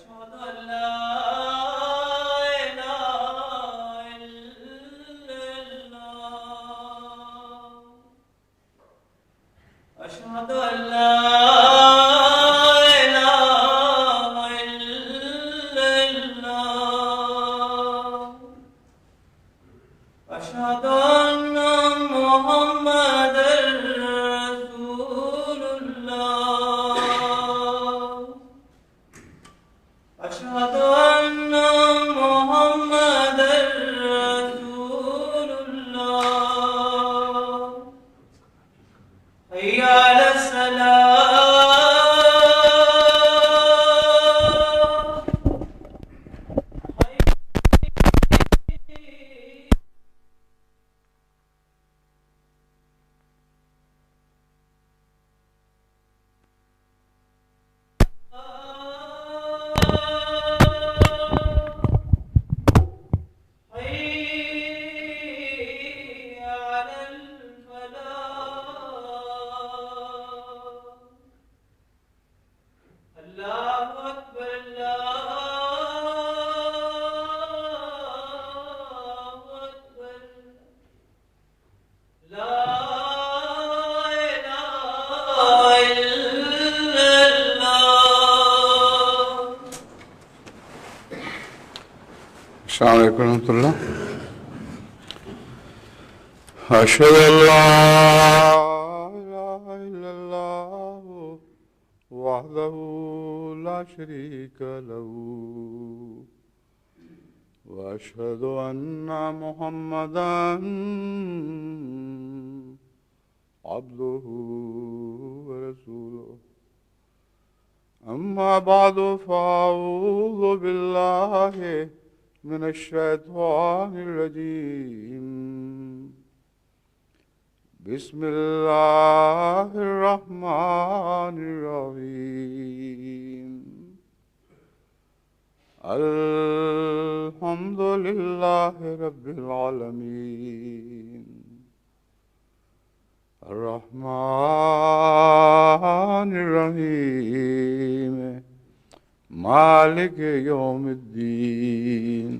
أشهد أن لا إله إلا الله أشهد أن لا إله إلا الله أشهد أن محمدا رسول الله أشهد أن محمدا رسول الله حي على الصلاة حي على الفلاح الله أكبر الله أكبر لا إله إلا الله. السلام علیکم ورحمۃ اللہ. اشهد ان لا اله الا الله وحده لا شريك له واشهد ان محمدا عبده ورسوله. اما بعد فاعوذ بالله من الشيطان الرجيم. بسم الله الرحمن الرحيم. الحمد لله رب العالمين الرحمن الرحيم مالك يوم الدين.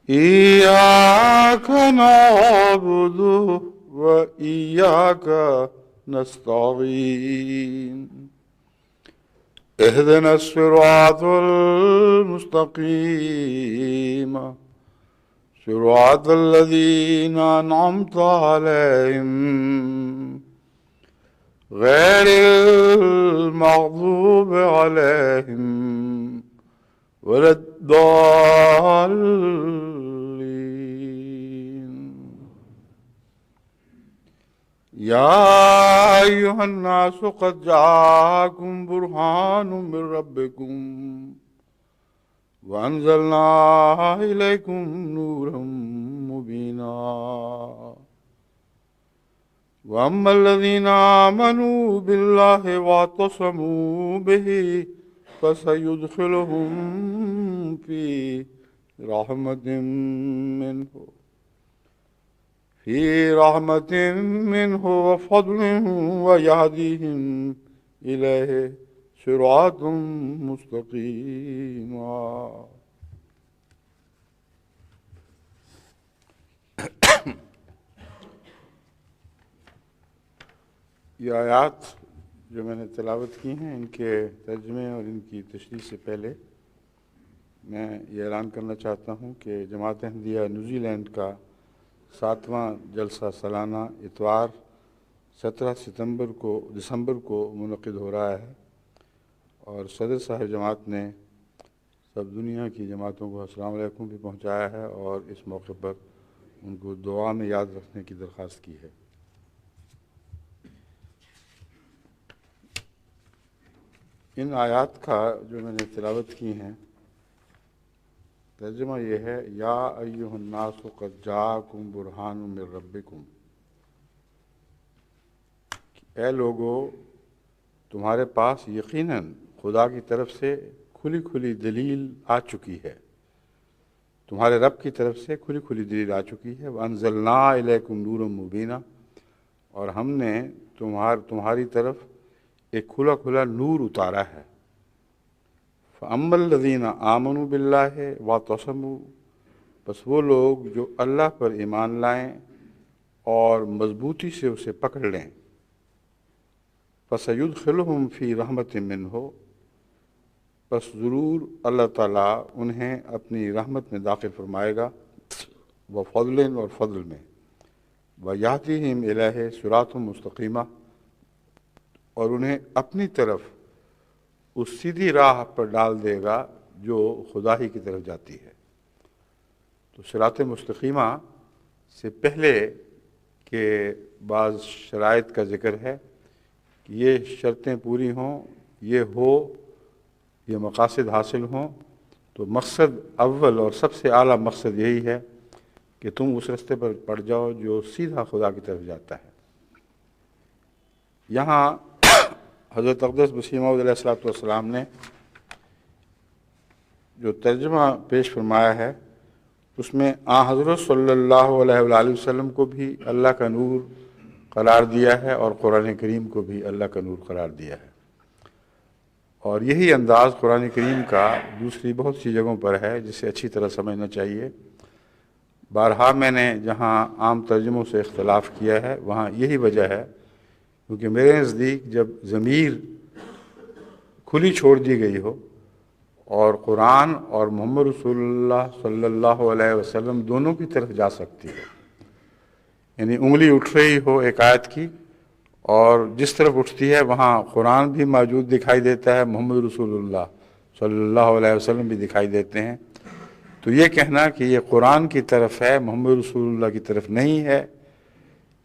إياك نعبد وإياك نستعين. اهدنا الصراط المستقيم صراط الذين أنعمت عليهم غير المغضوب عليهم ولا الضالين. يا أيها الناس قد جاءكم برهان من ربكم وأنزلنا إليكم نورا مبينا. وأما الذين آمنوا بالله واعتصموا به فسيدخلهم في رحمة منه وفضل ويهديهم إليه صراط مستقيما. یہ آیات جو میں نے تلاوت کی ہیں ان کے ترجمے اور ان کی تشریح سے پہلے میں یہ اعلان کرنا چاہتا ہوں کہ جماعت احمدیہ نیوزی لینڈ کا 7واں جلسہ سالانہ اتوار 17 دسمبر کو منعقد ہو رہا ہے، اور صدر صاحب جماعت نے سب دنیا کی جماعتوں کو السلام علیکم بھی پہنچایا ہے اور اس موقع پر ان کو دعا میں یاد رکھنے کی درخواست کی ہے۔ ان آیات کا جو میں نے تلاوت کی ہیں ترجمہ یہ ہے، یا ایھا الناس قد جاءکم برہان من ربکم، اے لوگو تمہارے پاس یقیناً خدا کی طرف سے کھلی کھلی دلیل آ چکی ہے، تمہارے رب کی طرف سے کھلی کھلی دلیل آ چکی ہے۔ وَأَنزَلْنَا إِلَيْكُمْ نُورًا مُبِينًا، اور ہم نے تمہاری طرف ایک کھلا کھلا نور اتارا ہے۔ فَأَمَّا الَّذِينَ آمَنُوا بِاللَّهِ وَاعْتَصَمُوا، بس وہ لوگ جو اللہ پر ایمان لائیں اور مضبوطی سے اسے پکڑ لیں، فَسَيُدْخِلُهُمْ فِي رَحْمَةٍ مِّنْهُ، بس ضرور اللہ تعالیٰ انہیں اپنی رحمت میں داخل فرمائے گا، وَفَضْلٍ، اور فضل میں، وَيَهْدِيهِمْ إِلَيْهِ صِرَاطٌ مُسْتَقِيمٌ، اور انہیں اپنی طرف اس سیدھی راہ پر ڈال دے گا جو خدا ہی کی طرف جاتی ہے۔ تو صراط مستقیمہ سے پہلے کہ بعض شرائط کا ذکر ہے کہ یہ شرطیں پوری ہوں، یہ مقاصد حاصل ہوں، تو مقصد اول اور سب سے اعلیٰ مقصد یہی ہے کہ تم اس راستے پر پڑ جاؤ جو سیدھا خدا کی طرف جاتا ہے۔ یہاں حضرت اقدس مسیح موعود علیہ السلام نے جو ترجمہ پیش فرمایا ہے اس میں حضرت صلی اللہ علیہ وآلہ وسلم کو بھی اللہ کا نور قرار دیا ہے اور قرآن کریم کو بھی اللہ کا نور قرار دیا ہے، اور یہی انداز قرآن کریم کا دوسری بہت سی جگہوں پر ہے جسے اچھی طرح سمجھنا چاہیے۔ بارہا میں نے جہاں عام ترجموں سے اختلاف کیا ہے وہاں یہی وجہ ہے، کیونکہ میرے نزدیک جب ضمیر کھلی چھوڑ دی گئی ہو اور قرآن اور محمد رسول اللہ صلی اللہ علیہ وسلم دونوں کی طرف جا سکتی ہے، یعنی انگلی اٹھ رہی ہو ایک آیت کی اور جس طرف اٹھتی ہے وہاں قرآن بھی موجود دکھائی دیتا ہے، محمد رسول اللہ صلی اللہ علیہ وسلم بھی دکھائی دیتے ہیں، تو یہ کہنا کہ یہ قرآن کی طرف ہے محمد رسول اللہ کی طرف نہیں ہے،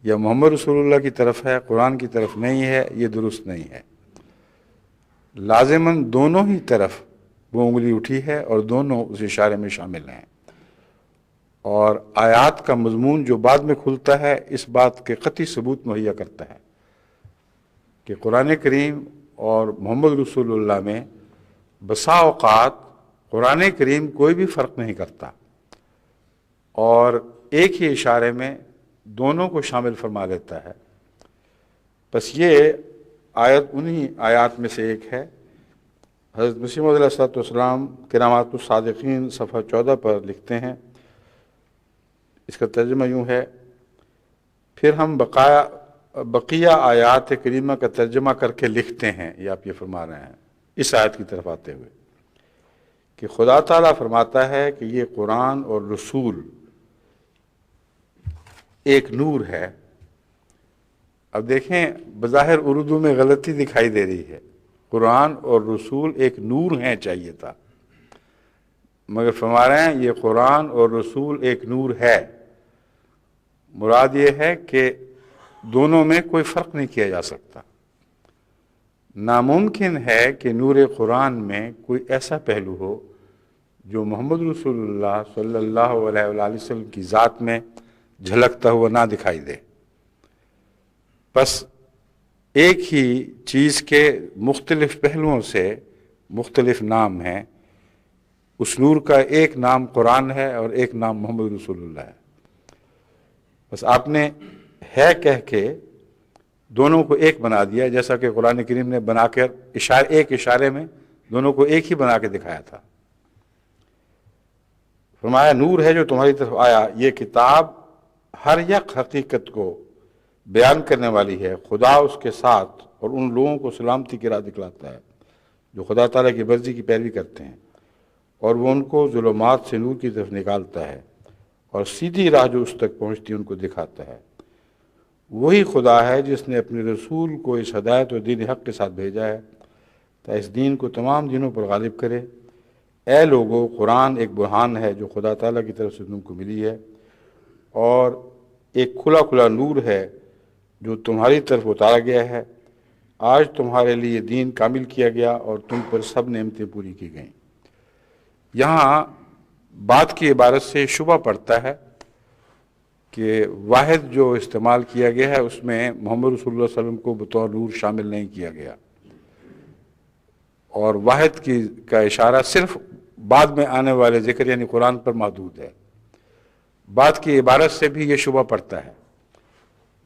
یا محمد رسول اللہ کی طرف ہے قرآن کی طرف نہیں ہے، یہ درست نہیں ہے۔ لازماً دونوں ہی طرف وہ انگلی اٹھی ہے اور دونوں اس اشارے میں شامل ہیں، اور آیات کا مضمون جو بعد میں کھلتا ہے اس بات کے قطعی ثبوت مہیا کرتا ہے کہ قرآن کریم اور محمد رسول اللہ میں بسا اوقات قرآن کریم کوئی بھی فرق نہیں کرتا اور ایک ہی اشارے میں دونوں کو شامل فرما لیتا ہے۔ بس یہ آیت انہی آیات میں سے ایک ہے۔ حضرت مسیح موعود علیہ السلام کرامات الصادقین صفحہ 14 پر لکھتے ہیں، اس کا ترجمہ یوں ہے، پھر ہم بقیہ آیات کریمہ کا ترجمہ کر کے لکھتے ہیں، یہ آپ یہ فرما رہے ہیں اس آیت کی طرف آتے ہوئے، کہ خدا تعالیٰ فرماتا ہے کہ یہ قرآن اور رسول ایک نور ہے۔ اب دیکھیں بظاہر اردو میں غلطی دکھائی دے رہی ہے، قرآن اور رسول ایک نور ہیں چاہیے تھا، مگر فرما رہے ہیں یہ قرآن اور رسول ایک نور ہے۔ مراد یہ ہے کہ دونوں میں کوئی فرق نہیں کیا جا سکتا۔ ناممکن ہے کہ نور قرآن میں کوئی ایسا پہلو ہو جو محمد رسول اللہ صلی اللہ علیہ وآلہ وسلم کی ذات میں جھلکتا ہوا نہ دکھائی دے۔ بس ایک ہی چیز کے مختلف پہلوؤں سے مختلف نام ہیں، اس نور کا ایک نام قرآن ہے اور ایک نام محمد رسول اللہ ہے۔ بس آپ نے ہے کہہ کے دونوں کو ایک بنا دیا، جیسا کہ قرآن کریم نے بنا کر ایک اشارے میں دونوں کو ایک ہی بنا کے دکھایا تھا۔ فرمایا نور ہے جو تمہاری طرف آیا، یہ کتاب ہر یک حقیقت کو بیان کرنے والی ہے، خدا اس کے ساتھ اور ان لوگوں کو سلامتی کی راہ دکھلاتا ہے جو خدا تعالیٰ کی مرضی کی پیروی کرتے ہیں، اور وہ ان کو ظلمات سے نور کی طرف نکالتا ہے اور سیدھی راہ جو اس تک پہنچتی ان کو دکھاتا ہے۔ وہی خدا ہے جس نے اپنے رسول کو اس ہدایت و دین حق کے ساتھ بھیجا ہے تاکہ اس دین کو تمام دینوں پر غالب کرے۔ اے لوگو، قرآن ایک برہان ہے جو خدا تعالیٰ کی طرف سے تم کو ملی ہے، اور ایک کھلا کھلا نور ہے جو تمہاری طرف اتارا گیا ہے۔ آج تمہارے لیے دین کامل کیا گیا اور تم پر سب نعمتیں پوری کی گئیں۔ یہاں بات کی عبارت سے شبہ پڑتا ہے کہ واحد جو استعمال کیا گیا ہے اس میں محمد رسول اللہ صلی اللہ علیہ وسلم کو بطور نور شامل نہیں کیا گیا، اور واحد کا اشارہ صرف بعد میں آنے والے ذکر یعنی قرآن پر محدود ہے۔ بات کی عبارت سے بھی یہ شبہ پڑتا ہے،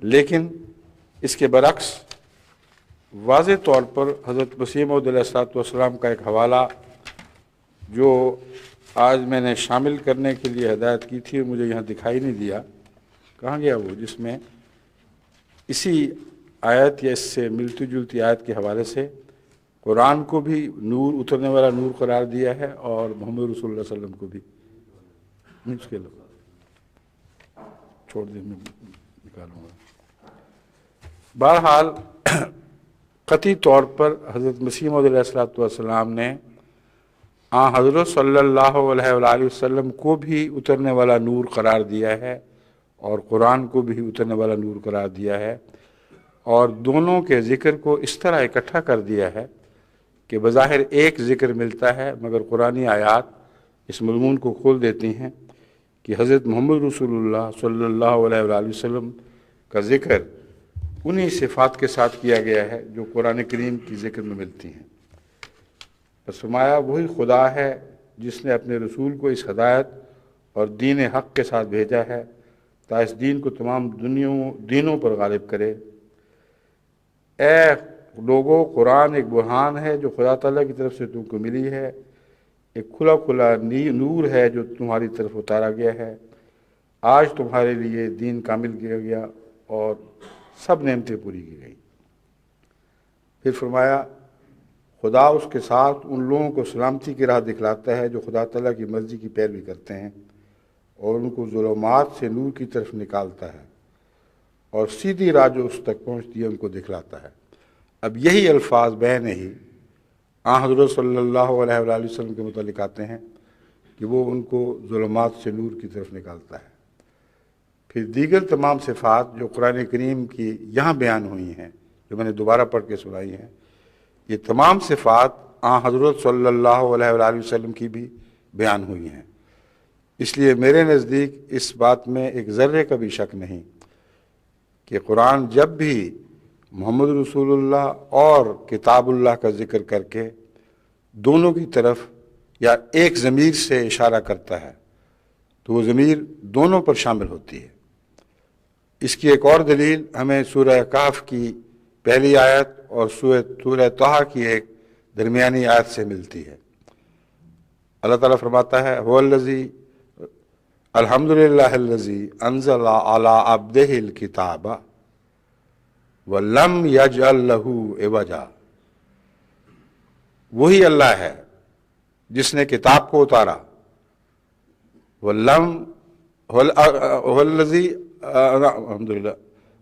لیکن اس کے برعکس واضح طور پر حضرت مسیح موعود علیہ السلام کا ایک حوالہ جو آج میں نے شامل کرنے کے لیے ہدایت کی تھی مجھے یہاں دکھائی نہیں دیا، کہاں گیا وہ، جس میں اسی آیت یا اس سے ملتی جلتی آیت کے حوالے سے قرآن کو بھی نور، اترنے والا نور قرار دیا ہے، اور محمد رسول اللہ صلی اللہ علیہ وسلم کو بھی اس کے چھوڑ دیں، میں نکالوں گا۔ بہرحال قطعی طور پر حضرت مسیح موعود علیہ الصلوۃ والسلام نے حضرت صلی اللہ علیہ وآلہ وسلم کو بھی اترنے والا نور قرار دیا ہے اور قرآن کو بھی اترنے والا نور قرار دیا ہے، اور دونوں کے ذکر کو اس طرح اکٹھا کر دیا ہے کہ بظاہر ایک ذکر ملتا ہے، مگر قرآنی آیات اس مضمون کو کھول دیتی ہیں کہ حضرت محمد رسول اللہ صلی اللہ علیہ وآلہ وسلم کا ذکر انہی صفات کے ساتھ کیا گیا ہے جو قرآن کریم کی ذکر میں ملتی ہیں۔ بس فرمایا وہی خدا ہے جس نے اپنے رسول کو اس ہدایت اور دین حق کے ساتھ بھیجا ہے تاکہ اس دین کو تمام دینوں پر غالب کرے۔ اے لوگو، قرآن ایک برہان ہے جو خدا تعالیٰ کی طرف سے تم کو ملی ہے، ایک کھلا کھلا نور ہے جو تمہاری طرف اتارا گیا ہے۔ آج تمہارے لیے دین کامل کیا گیا اور سب نعمتیں پوری کی گئی۔ پھر فرمایا خدا اس کے ساتھ ان لوگوں کو سلامتی کی راہ دکھلاتا ہے جو خدا تعالیٰ کی مرضی کی پیروی کرتے ہیں، اور ان کو ظلمات سے نور کی طرف نکالتا ہے، اور سیدھی راہ جو اس تک پہنچتی ہے ان کو دکھلاتا ہے۔ اب یہی الفاظ بین ہی حضرت صلی اللہ علیہ وآلہ وسلم کے متعلق آتے ہیں کہ وہ ان کو ظلمات سے نور کی طرف نکالتا ہے۔ پھر دیگر تمام صفات جو قرآن کریم کی یہاں بیان ہوئی ہیں، جو میں نے دوبارہ پڑھ کے سنائی ہیں، یہ تمام صفات حضرت صلی اللہ علیہ وآلہ وسلم کی بھی بیان ہوئی ہیں۔ اس لیے میرے نزدیک اس بات میں ایک ذرے کا بھی شک نہیں کہ قرآن جب بھی محمد رسول اللہ اور کتاب اللہ کا ذکر کر کے دونوں کی طرف یا ایک ضمیر سے اشارہ کرتا ہے تو وہ ضمیر دونوں پر شامل ہوتی ہے۔ اس کی ایک اور دلیل ہمیں سورہ کہف کی پہلی آیت اور سورہ طٰہٰ کی ایک درمیانی آیت سے ملتی ہے۔ اللہ تعالیٰ فرماتا ہے هو الذی الحمدللہ الذی انزل علی عبدہ الکتاب وَلَمْ يَجْعَلْ لَهُ عِوَجًا، وہی اللہ ہے جس نے کتاب کو اتارا،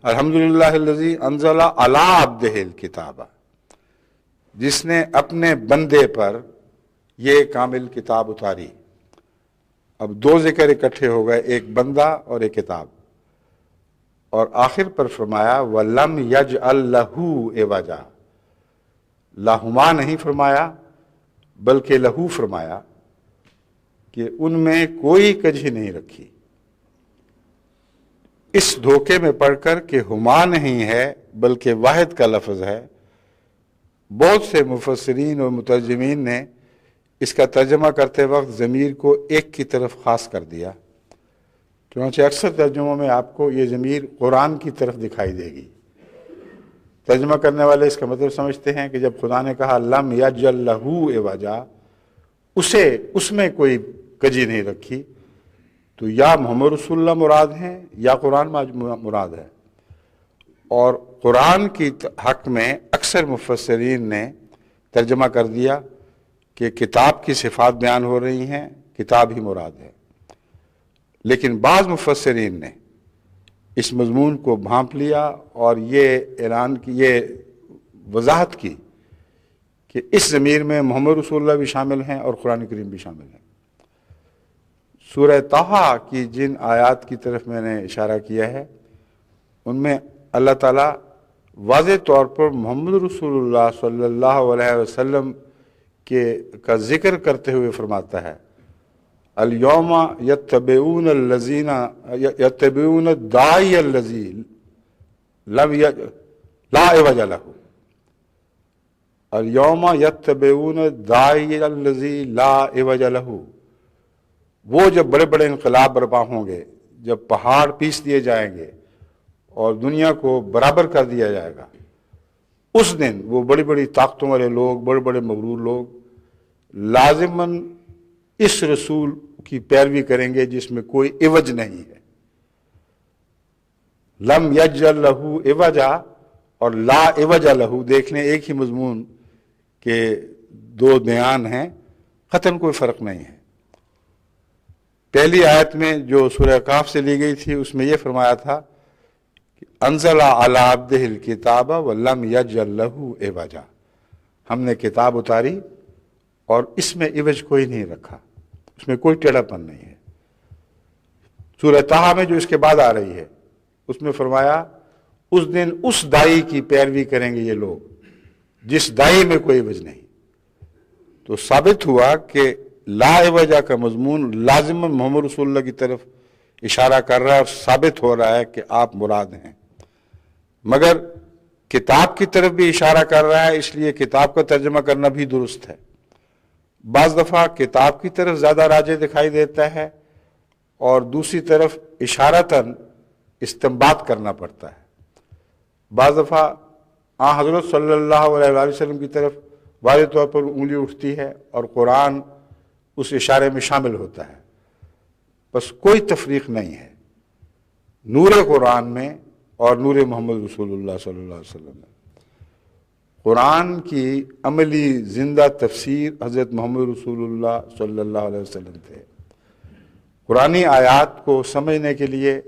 الحمدللہ الذی انزل علی عبدہ الکتاب، جس نے اپنے بندے پر یہ کامل کتاب اتاری۔ اب دو ذکر اکٹھے ہو گئے، ایک بندہ اور ایک کتاب، اور آخر پر فرمایا وَلَمْ يَجْعَلْ لَهُ عِوَجًا، لاہما نہیں فرمایا بلکہ لہو فرمایا کہ ان میں کوئی کجی نہیں رکھی۔ اس دھوکے میں پڑھ کر کہ ہما نہیں ہے بلکہ واحد کا لفظ ہے، بہت سے مفسرین اور مترجمین نے اس کا ترجمہ کرتے وقت ضمیر کو ایک کی طرف خاص کر دیا، چنانچہ اکثر ترجموں میں آپ کو یہ ضمیر قرآن کی طرف دکھائی دے گی۔ ترجمہ کرنے والے اس کا مطلب سمجھتے ہیں کہ جب خدا نے کہا لم یجعل لہ عوجا، اس میں کوئی کجی نہیں رکھی، تو یا محمد رسول اللہ مراد ہیں یا قرآن مراد ہے۔ اور قرآن کی حق میں اکثر مفسرین نے ترجمہ کر دیا کہ کتاب کی صفات بیان ہو رہی ہیں، کتاب ہی مراد ہے۔ لیکن بعض مفسرین نے اس مضمون کو بھانپ لیا اور یہ اعلان کی، یہ وضاحت کی کہ اس ضمیر میں محمد رسول اللہ بھی شامل ہیں اور قرآن کریم بھی شامل ہیں۔ سورہ طٰہٰ کی جن آیات کی طرف میں نے اشارہ کیا ہے ان میں اللہ تعالیٰ واضح طور پر محمد رسول اللہ صلی اللہ علیہ وسلم کا ذکر کرتے ہوئے فرماتا ہے الیوم یتبعون الداعی الذی لا عوج لہ، الیوم یتبعون الداعی الذی لا عوج لہ، وہ جب بڑے بڑے انقلاب برپا ہوں گے، جب پہاڑ پیس دیے جائیں گے اور دنیا کو برابر کر دیا جائے گا، اس دن وہ بڑی بڑی طاقتوں والے لوگ، بڑے بڑے مغرور لوگ لازماً اس رسول کی پیروی کریں گے جس میں کوئی عوج نہیں ہے۔ لم یجعل لہ عوجا اور لا عوج لہ، دیکھ لیں ایک ہی مضمون کے دو بیان ہیں، قطعاً کوئی فرق نہیں ہے۔ پہلی آیت میں جو سورہ کہف سے لی گئی تھی اس میں یہ فرمایا تھا کہ انزل علی عبدہ الکتاب ولم یجعل لہ عوجا، ہم نے کتاب اتاری اور اس میں عوج کوئی نہیں رکھا، اس میں کوئی ٹیڑھا پن نہیں ہے۔ سورہ طٰہٰ میں جو اس کے بعد آ رہی ہے اس میں فرمایا اس دن اس دائی کی پیروی کریں گے یہ لوگ جس دائی میں کوئی عوج نہیں۔ تو ثابت ہوا کہ لا عوجا کا مضمون لازم محمد رسول اللہ کی طرف اشارہ کر رہا ہے اور ثابت ہو رہا ہے کہ آپ مراد ہیں، مگر کتاب کی طرف بھی اشارہ کر رہا ہے، اس لیے کتاب کا ترجمہ کرنا بھی درست ہے۔ بعض دفعہ کتاب کی طرف زیادہ راجع دکھائی دیتا ہے اور دوسری طرف اشارتاً استنباط کرنا پڑتا ہے۔ بعض دفعہ حضرت صلی اللہ علیہ وآلہ وسلم کی طرف واضح طور پر انگلی اٹھتی ہے اور قرآن اس اشارے میں شامل ہوتا ہے، بس کوئی تفریق نہیں ہے نور قرآن میں اور نور محمد رسول اللہ صلی اللہ علیہ وسلم میں۔ قرآن کی عملی زندہ تفسیر حضرت محمد رسول اللہ صلی اللہ علیہ وسلم تھے۔ قرآنی آیات کو سمجھنے کے لیے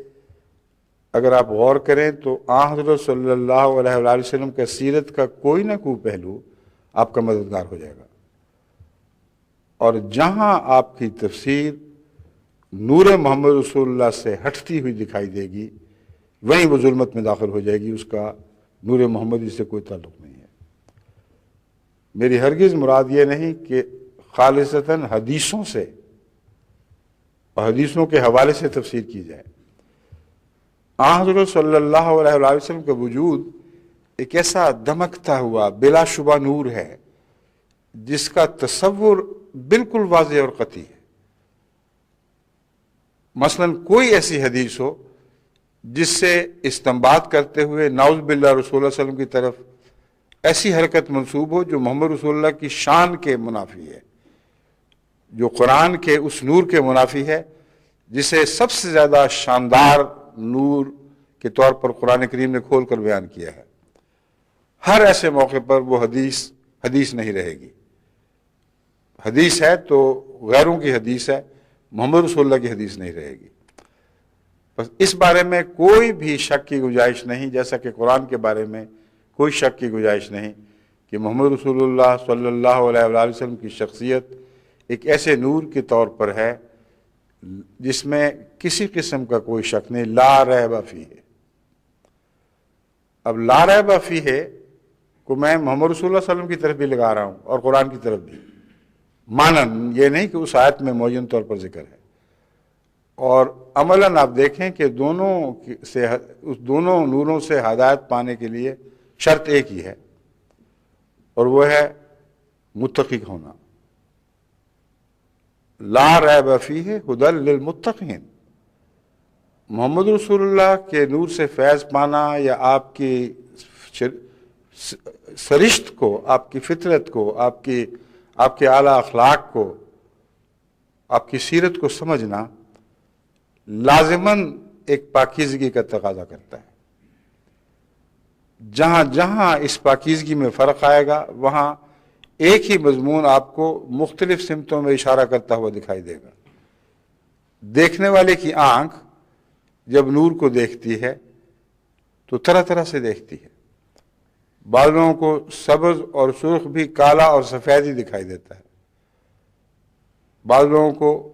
اگر آپ غور کریں تو حضرت صلی اللہ علیہ وآلہ وسلم کا سیرت کا کوئی نہ کوئی پہلو آپ کا مددگار ہو جائے گا، اور جہاں آپ کی تفسیر نور محمد رسول اللہ سے ہٹتی ہوئی دکھائی دے گی وہیں وہ ظلمت میں داخل ہو جائے گی، اس کا نور محمدی سے کوئی تعلق نہیں ہے۔ میری ہرگز مراد یہ نہیں کہ خالصتاً حدیثوں سے اور حدیثوں کے حوالے سے تفسیر کی جائے۔ حضرت صلی اللہ علیہ وآلہ وسلم کا وجود ایک ایسا دمکتا ہوا بلا شبہ نور ہے جس کا تصور بالکل واضح اور قطعی ہے۔ مثلا کوئی ایسی حدیث ہو جس سے استنباط کرتے ہوئے نعوذ باللہ رسول اللہ صلی اللہ علیہ وسلم کی طرف ایسی حرکت منسوب ہو جو محمد رسول اللہ کی شان کے منافی ہے، جو قرآن کے اس نور کے منافی ہے جسے سب سے زیادہ شاندار نور کے طور پر قرآن کریم نے کھول کر بیان کیا ہے۔ ہر ایسے موقع پر وہ حدیث نہیں رہے گی۔ حدیث ہے تو غیروں کی حدیث ہے، محمد رسول اللہ کی حدیث نہیں رہے گی۔ بس اس بارے میں کوئی بھی شک کی گنجائش نہیں، جیسا کہ قرآن کے بارے میں کوئی شک کی گنجائش نہیں کہ محمد رسول اللہ صلی اللہ علیہ وآلہ وسلم کی شخصیت ایک ایسے نور کے طور پر ہے جس میں کسی قسم کا کوئی شک نہیں، لا ریب فیہ۔ اب لا ریب فیہ کو میں محمد رسول اللہ صلی اللہ علیہ وسلم کی طرف بھی لگا رہا ہوں اور قرآن کی طرف بھی، مانن یہ نہیں کہ اس آیت میں معین طور پر ذکر ہے، اور عملاً آپ دیکھیں کہ اس دونوں نوروں سے ہدایت پانے کے لیے شرط ایک ہی ہے، اور وہ ہے متقی ہونا۔ لا ریب فیہ ہدی للمتقین، محمد رسول اللہ کے نور سے فیض پانا یا آپ کی سرشت کو، آپ کی فطرت کو، آپ کے اعلیٰ اخلاق کو، آپ کی سیرت کو سمجھنا لازماً ایک پاکیزگی کا تقاضا کرتا ہے۔ جہاں جہاں اس پاکیزگی میں فرق آئے گا وہاں ایک ہی مضمون آپ کو مختلف سمتوں میں اشارہ کرتا ہوا دکھائی دے گا۔ دیکھنے والے کی آنکھ جب نور کو دیکھتی ہے تو طرح طرح سے دیکھتی ہے، بعض لوگوں کو سبز اور سرخ بھی کالا اور سفید ہی دکھائی دیتا ہے، بعض لوگوں کو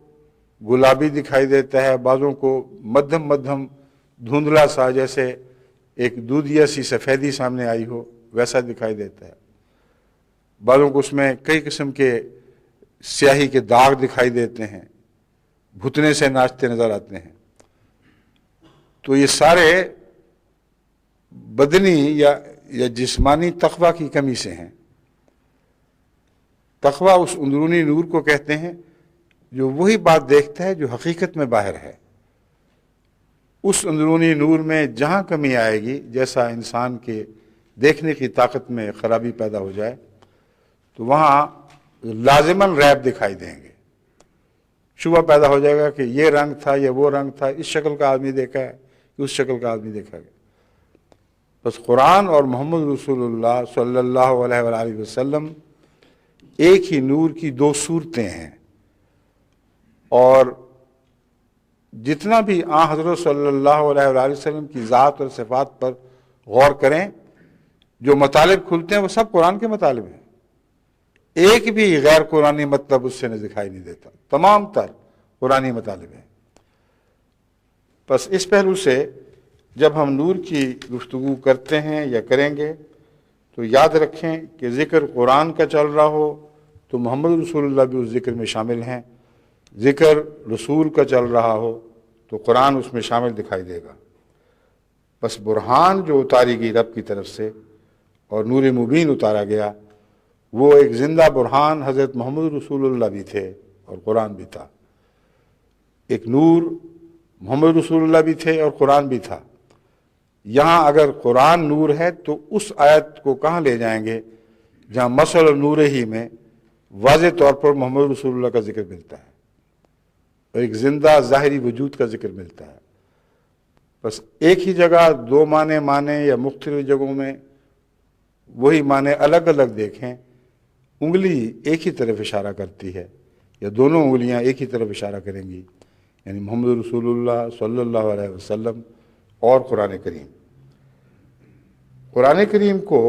گلابی دکھائی دیتا ہے، بعضوں کو مدھم دھندلا سا جیسے ایک دودھیا سی سفیدی سامنے آئی ہو ویسا دکھائی دیتا ہے، بعضوں کو اس میں کئی قسم کے سیاہی کے داغ دکھائی دیتے ہیں، بھتنے سے ناچتے نظر آتے ہیں۔ تو یہ سارے بدنی یا جسمانی تقویٰ کی کمی سے ہیں۔ تقویٰ اس اندرونی نور کو کہتے ہیں جو وہی بات دیکھتا ہے جو حقیقت میں باہر ہے۔ اس اندرونی نور میں جہاں کمی آئے گی، جیسا انسان کے دیکھنے کی طاقت میں خرابی پیدا ہو جائے تو وہاں لازماً ریب دکھائی دیں گے۔ شبہ پیدا ہو جائے گا کہ یہ رنگ تھا یا وہ رنگ تھا، اس شکل کا آدمی دیکھا ہے کہ اس شکل کا آدمی دیکھا گیا۔ بس قرآن اور محمد رسول اللہ صلی اللہ علیہ وآلہ وسلم ایک ہی نور کی دو صورتیں ہیں، اور جتنا بھی حضرت صلی اللہ علیہ وآلہ وسلم کی ذات اور صفات پر غور کریں، جو مطالب کھلتے ہیں وہ سب قرآن کے مطالب ہیں، ایک بھی غیر قرآنی مطلب اس سے دکھائی نہیں دیتا، تمام تر قرآنی مطالب ہیں۔ بس اس پہلو سے جب ہم نور کی گفتگو کرتے ہیں یا کریں گے تو یاد رکھیں کہ ذکر قرآن کا چل رہا ہو تو محمد رسول اللہ بھی اس ذکر میں شامل ہیں، ذکر رسول کا چل رہا ہو تو قرآن اس میں شامل دکھائی دے گا۔ بس برہان جو اتاری گئی رب کی طرف سے اور نور مبین اتارا گیا، وہ ایک زندہ برہان حضرت محمد رسول اللہ بھی تھے اور قرآن بھی تھا۔ ایک نور محمد رسول اللہ بھی تھے اور قرآن بھی تھا۔ یہاں اگر قرآن نور ہے تو اس آیت کو کہاں لے جائیں گے جہاں مثل نور ہی میں واضح طور پر محمد رسول اللہ کا ذکر ملتا ہے اور ایک زندہ ظاہری وجود کا ذکر ملتا ہے۔ بس ایک ہی جگہ دو معنی یا مختلف جگہوں میں وہی معنی الگ الگ دیکھیں، انگلی ایک ہی طرف اشارہ کرتی ہے یا دونوں انگلیاں ایک ہی طرف اشارہ کریں گی، یعنی محمد رسول اللہ صلی اللہ علیہ وسلم اور قرآن کریم۔ قرآن کریم کو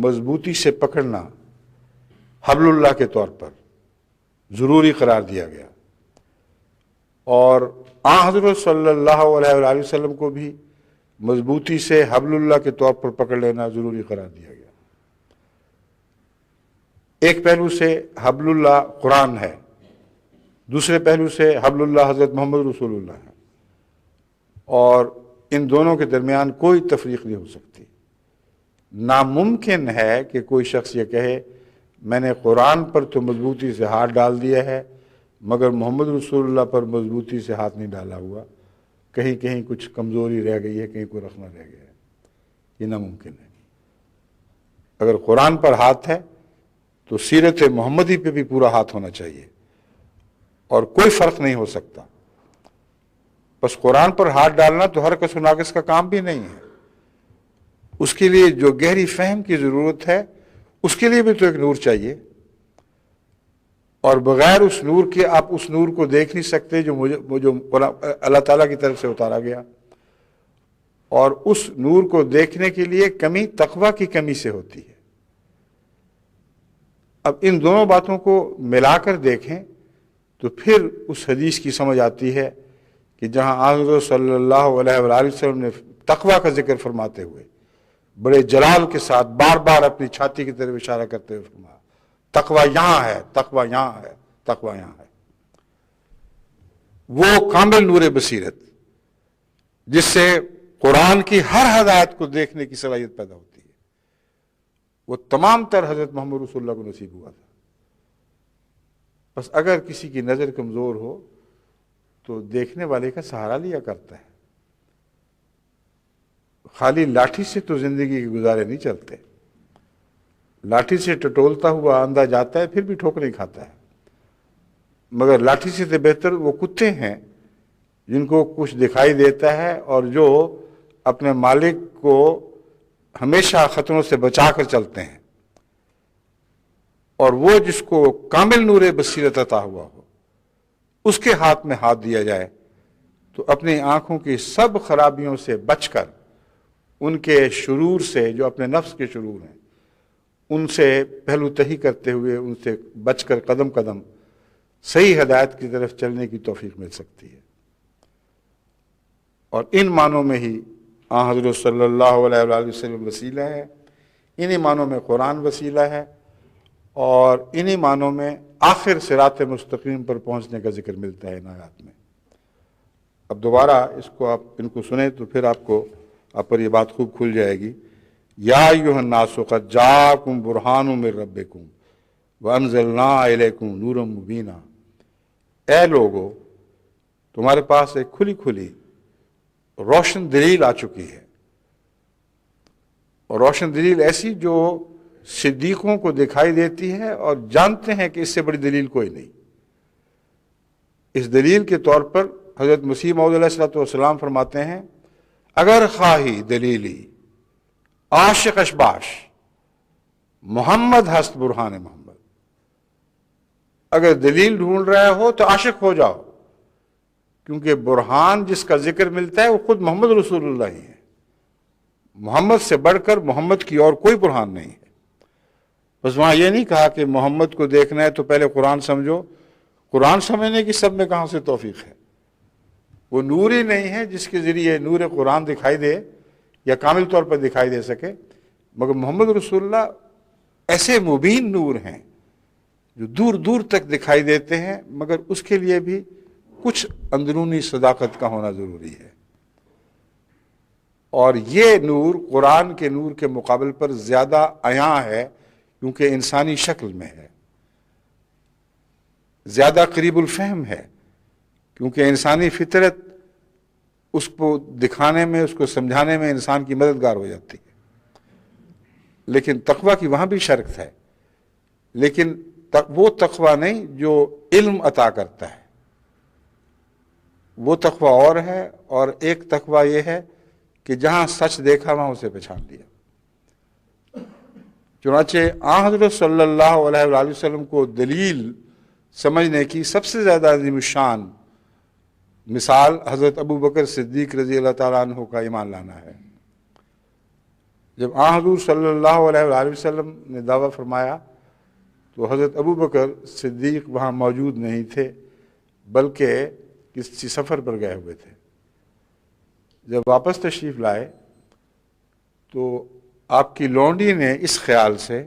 مضبوطی سے پکڑنا حبل اللہ کے طور پر ضروری قرار دیا گیا، اور حضرت صلی اللہ علیہ وآلہ وسلم کو بھی مضبوطی سے حبل اللہ کے طور پر پکڑ لینا ضروری قرار دیا گیا۔ ایک پہلو سے حبل اللہ قرآن ہے، دوسرے پہلو سے حبل اللہ حضرت محمد رسول اللہ ہے، اور ان دونوں کے درمیان کوئی تفریق نہیں ہو سکتی۔ ناممکن ہے کہ کوئی شخص یہ کہے میں نے قرآن پر تو مضبوطی سے ہاتھ ڈال دیا ہے مگر محمد رسول اللہ پر مضبوطی سے ہاتھ نہیں ڈالا ہوا، کہیں کہیں کچھ کمزوری رہ گئی ہے، کہیں کوئی رخنہ رہ گیا ہے، یہ ناممکن ہے۔ اگر قرآن پر ہاتھ ہے تو سیرت محمدی پہ بھی پورا ہاتھ ہونا چاہیے اور کوئی فرق نہیں ہو سکتا۔ بس قرآن پر ہاتھ ڈالنا تو ہر کس و ناقص کا کام بھی نہیں ہے، اس کے لیے جو گہری فہم کی ضرورت ہے اس کے لیے بھی تو ایک نور چاہیے، اور بغیر اس نور کے آپ اس نور کو دیکھ نہیں سکتے جو اللہ تعالیٰ کی طرف سے اتارا گیا، اور اس نور کو دیکھنے کے لیے کمی تقویٰ کی کمی سے ہوتی ہے۔ اب ان دونوں باتوں کو ملا کر دیکھیں تو پھر اس حدیث کی سمجھ آتی ہے کہ جہاں حضرت صلی اللہ علیہ وآلہ وسلم نے تقویٰ کا ذکر فرماتے ہوئے بڑے جلال کے ساتھ بار بار اپنی چھاتی کی طرف اشارہ کرتے ہوئے فرمایا تقویٰ یہاں ہے، تقویٰ یہاں ہے، تقویٰ یہاں ہے، وہ کامل نور بصیرت جس سے قرآن کی ہر ہدایت کو دیکھنے کی صلاحیت پیدا ہوتی ہے، وہ تمام تر حضرت محمد رسول اللہ کو نصیب ہوا تھا۔ بس اگر کسی کی نظر کمزور ہو تو دیکھنے والے کا سہارا لیا کرتا ہے، خالی لاٹھی سے تو زندگی کے گزارے نہیں چلتے، لاٹھی سے ٹٹولتا ہوا اندھا جاتا ہے پھر بھی ٹھوکریں کھاتا ہے، مگر لاٹھی سے تو بہتر وہ کتے ہیں جن کو کچھ دکھائی دیتا ہے اور جو اپنے مالک کو ہمیشہ خطروں سے بچا کر چلتے ہیں، اور وہ جس کو کامل نور بصیرت عطا ہوا ہو اس کے ہاتھ میں ہاتھ دیا جائے تو اپنی آنکھوں کی سب خرابیوں سے بچ کر، ان کے شرور سے جو اپنے نفس کے شرور ہیں ان سے پہلو تہی کرتے ہوئے ان سے بچ کر قدم قدم صحیح ہدایت کی طرف چلنے کی توفیق مل سکتی ہے۔ اور ان معنوں میں ہی حضرت صلی اللہ علیہ وآلہ وسلم وسیلہ ہے، انہی معنوں میں قرآن وسیلہ ہے، اور انہی معنوں میں آخر صراط مستقیم پر پہنچنے کا ذکر ملتا ہے ان آیات میں۔ اب دوبارہ اس کو آپ ان کو سنیں تو پھر آپ پر یہ بات خوب کھل جائے گی۔ یا ایھا الناس قد جاءکم برہان من ربکم وانزلنا الیکم نورا مبینا، اے لوگو تمہارے پاس ایک کھلی کھلی روشن دلیل آ چکی ہے، اور روشن دلیل ایسی جو صدیقوں کو دکھائی دیتی ہے اور جانتے ہیں کہ اس سے بڑی دلیل کوئی نہیں۔ اس دلیل کے طور پر حضرت مسیح موعود علیہ الصلوۃ والسلام فرماتے ہیں اگر خواہی دلیلی عاشق اشباش محمد ہست برہان محمد، اگر دلیل ڈھونڈ رہے ہو تو عاشق ہو جاؤ، کیونکہ برہان جس کا ذکر ملتا ہے وہ خود محمد رسول اللہ ہی ہے۔ محمد سے بڑھ کر محمد کی اور کوئی برہان نہیں ہے۔ بس وہاں یہ نہیں کہا کہ محمد کو دیکھنا ہے تو پہلے قرآن سمجھو، قرآن سمجھنے کی سب میں کہاں سے توفیق ہے؟ وہ نور ہی نہیں ہے جس کے ذریعے نور قرآن دکھائی دے یا کامل طور پر دکھائی دے سکے، مگر محمد رسول اللہ ایسے مبین نور ہیں جو دور دور تک دکھائی دیتے ہیں، مگر اس کے لیے بھی کچھ اندرونی صداقت کا ہونا ضروری ہے، اور یہ نور قرآن کے نور کے مقابل پر زیادہ عیاں ہے کیونکہ انسانی شکل میں ہے، زیادہ قریب الفہم ہے کیونکہ انسانی فطرت اس کو دکھانے میں، اس کو سمجھانے میں انسان کی مددگار ہو جاتی ہے۔ لیکن تقویٰ کی وہاں بھی شرط ہے، لیکن وہ تقویٰ نہیں جو علم عطا کرتا ہے، وہ تقویٰ اور ہے، اور ایک تقویٰ یہ ہے کہ جہاں سچ دیکھا وہاں اسے پہچان لیا۔ چنانچہ آن حضرت صلی اللہ علیہ وآلہ وسلم کو دلیل سمجھنے کی سب سے زیادہ عظیم الشان مثال حضرت ابو بکر صدیق رضی اللہ تعالیٰ عنہ کا ایمان لانا ہے۔ جب آن حضور صلی اللہ علیہ وآلہ وسلم نے دعویٰ فرمایا تو حضرت ابو بکر صدیق وہاں موجود نہیں تھے، بلکہ کسی سفر پر گئے ہوئے تھے۔ جب واپس تشریف لائے تو آپ کی لونڈی نے اس خیال سے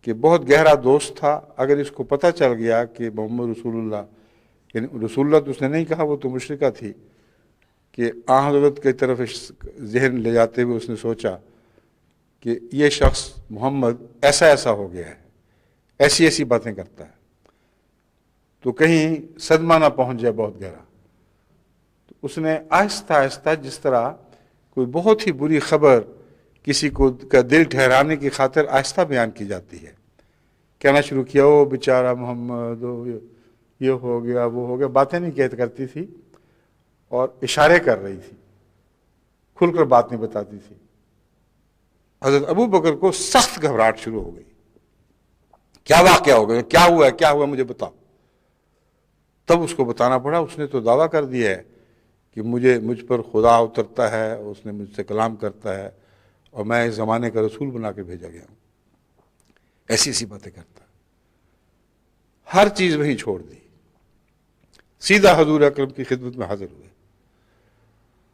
کہ بہت گہرا دوست تھا، اگر اس کو پتہ چل گیا کہ محمد رسول اللہ، یعنی رسول اللہ تو اس نے نہیں کہا، وہ تو مشرکہ تھی، کہ آن حضرت کی طرف ذہن لے جاتے ہوئے اس نے سوچا کہ یہ شخص محمد ایسا ایسا ہو گیا ہے، ایسی ایسی باتیں کرتا ہے، تو کہیں صدمہ نہ پہنچ جائے بہت گہرا۔ تو اس نے آہستہ آہستہ، جس طرح کوئی بہت ہی بری خبر کسی کو کا دل ٹھہرانے کی خاطر آہستہ بیان کی جاتی ہے، کہنا شروع کیا او بیچارہ محمد، یہ ہو گیا وہ ہو گیا، باتیں نہیں کرتی تھی اور اشارے کر رہی تھی، کھل کر بات نہیں بتاتی تھی۔ حضرت ابو بکر کو سخت گھبراہٹ شروع ہو گئی، کیا واقعہ ہو گیا، کیا ہوا مجھے بتاؤ۔ تب اس کو بتانا پڑا، اس نے تو دعویٰ کر دیا ہے کہ مجھ پر خدا اترتا ہے، اس نے مجھ سے کلام کرتا ہے، اور میں اس زمانے کا رسول بنا کے بھیجا گیا ہوں، ایسی ایسی باتیں کرتا ہے۔ ہر چیز وہیں چھوڑ دی، سیدھا حضور اکرم کی خدمت میں حاضر ہوئے،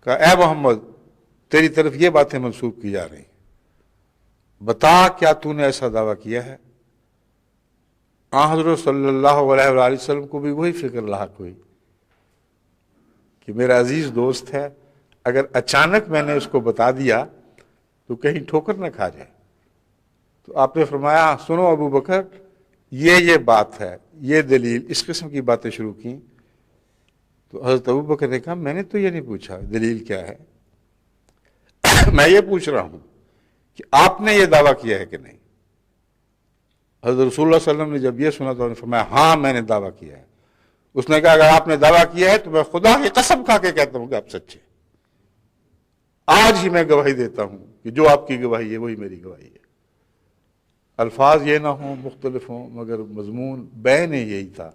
کہا اے محمد تیری طرف یہ باتیں منسوب کی جا رہی ہیں، بتا کیا تو نے ایسا دعویٰ کیا ہے؟ آن حضرت صلی اللہ علیہ وآلہ وسلم کو بھی وہی فکر لاحق ہوئی کہ میرا عزیز دوست ہے، اگر اچانک میں نے اس کو بتا دیا تو کہیں ٹھوکر نہ کھا جائے۔ تو آپ نے فرمایا سنو ابو بکر، یہ بات ہے، یہ دلیل، اس قسم کی باتیں شروع کی۔ تو حضرت ابو بکر نے کہا میں نے تو یہ نہیں پوچھا دلیل کیا ہے، میں یہ پوچھ رہا ہوں کہ آپ نے یہ دعویٰ کیا ہے کہ نہیں؟ حضرت رسول اللہ صلی اللہ علیہ وسلم نے جب یہ سنا تو انہوں نے فرمایا ہاں میں نے دعویٰ کیا ہے۔ اس نے کہا اگر آپ نے دعویٰ کیا ہے تو میں خدا کی قسم کھا کے کہتا ہوں کہ آپ سچے، آج ہی میں گواہی دیتا ہوں کہ جو آپ کی گواہی ہے وہی میری گواہی ہے۔ الفاظ یہ نہ ہوں، مختلف ہوں، مگر مضمون بین یہی تھا۔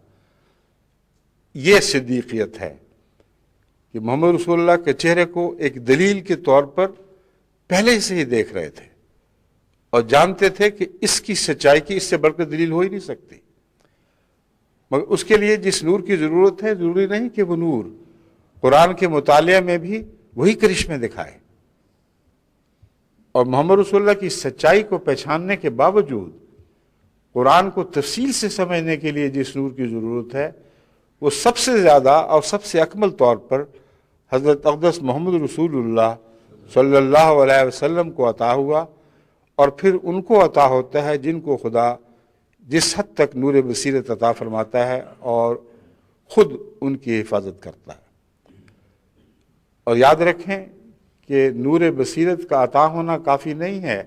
یہ صدیقیت ہے کہ محمد رسول اللہ کے چہرے کو ایک دلیل کے طور پر پہلے سے ہی دیکھ رہے تھے اور جانتے تھے کہ اس کی سچائی کی اس سے بڑھ کر دلیل ہو ہی نہیں سکتی، مگر اس کے لیے جس نور کی ضرورت ہے ضروری نہیں کہ وہ نور قرآن کے مطالعے میں بھی وہی کرشمے دکھائے، اور محمد رسول اللہ کی سچائی کو پہچاننے کے باوجود قرآن کو تفصیل سے سمجھنے کے لیے جس نور کی ضرورت ہے وہ سب سے زیادہ اور سب سے اکمل طور پر حضرت اقدس محمد رسول اللہ صلی اللہ علیہ وسلم کو عطا ہوا، اور پھر ان کو عطا ہوتا ہے جن کو خدا جس حد تک نور بصیرت عطا فرماتا ہے اور خود ان کی حفاظت کرتا ہے۔ اور یاد رکھیں کہ نور بصیرت کا عطا ہونا کافی نہیں ہے،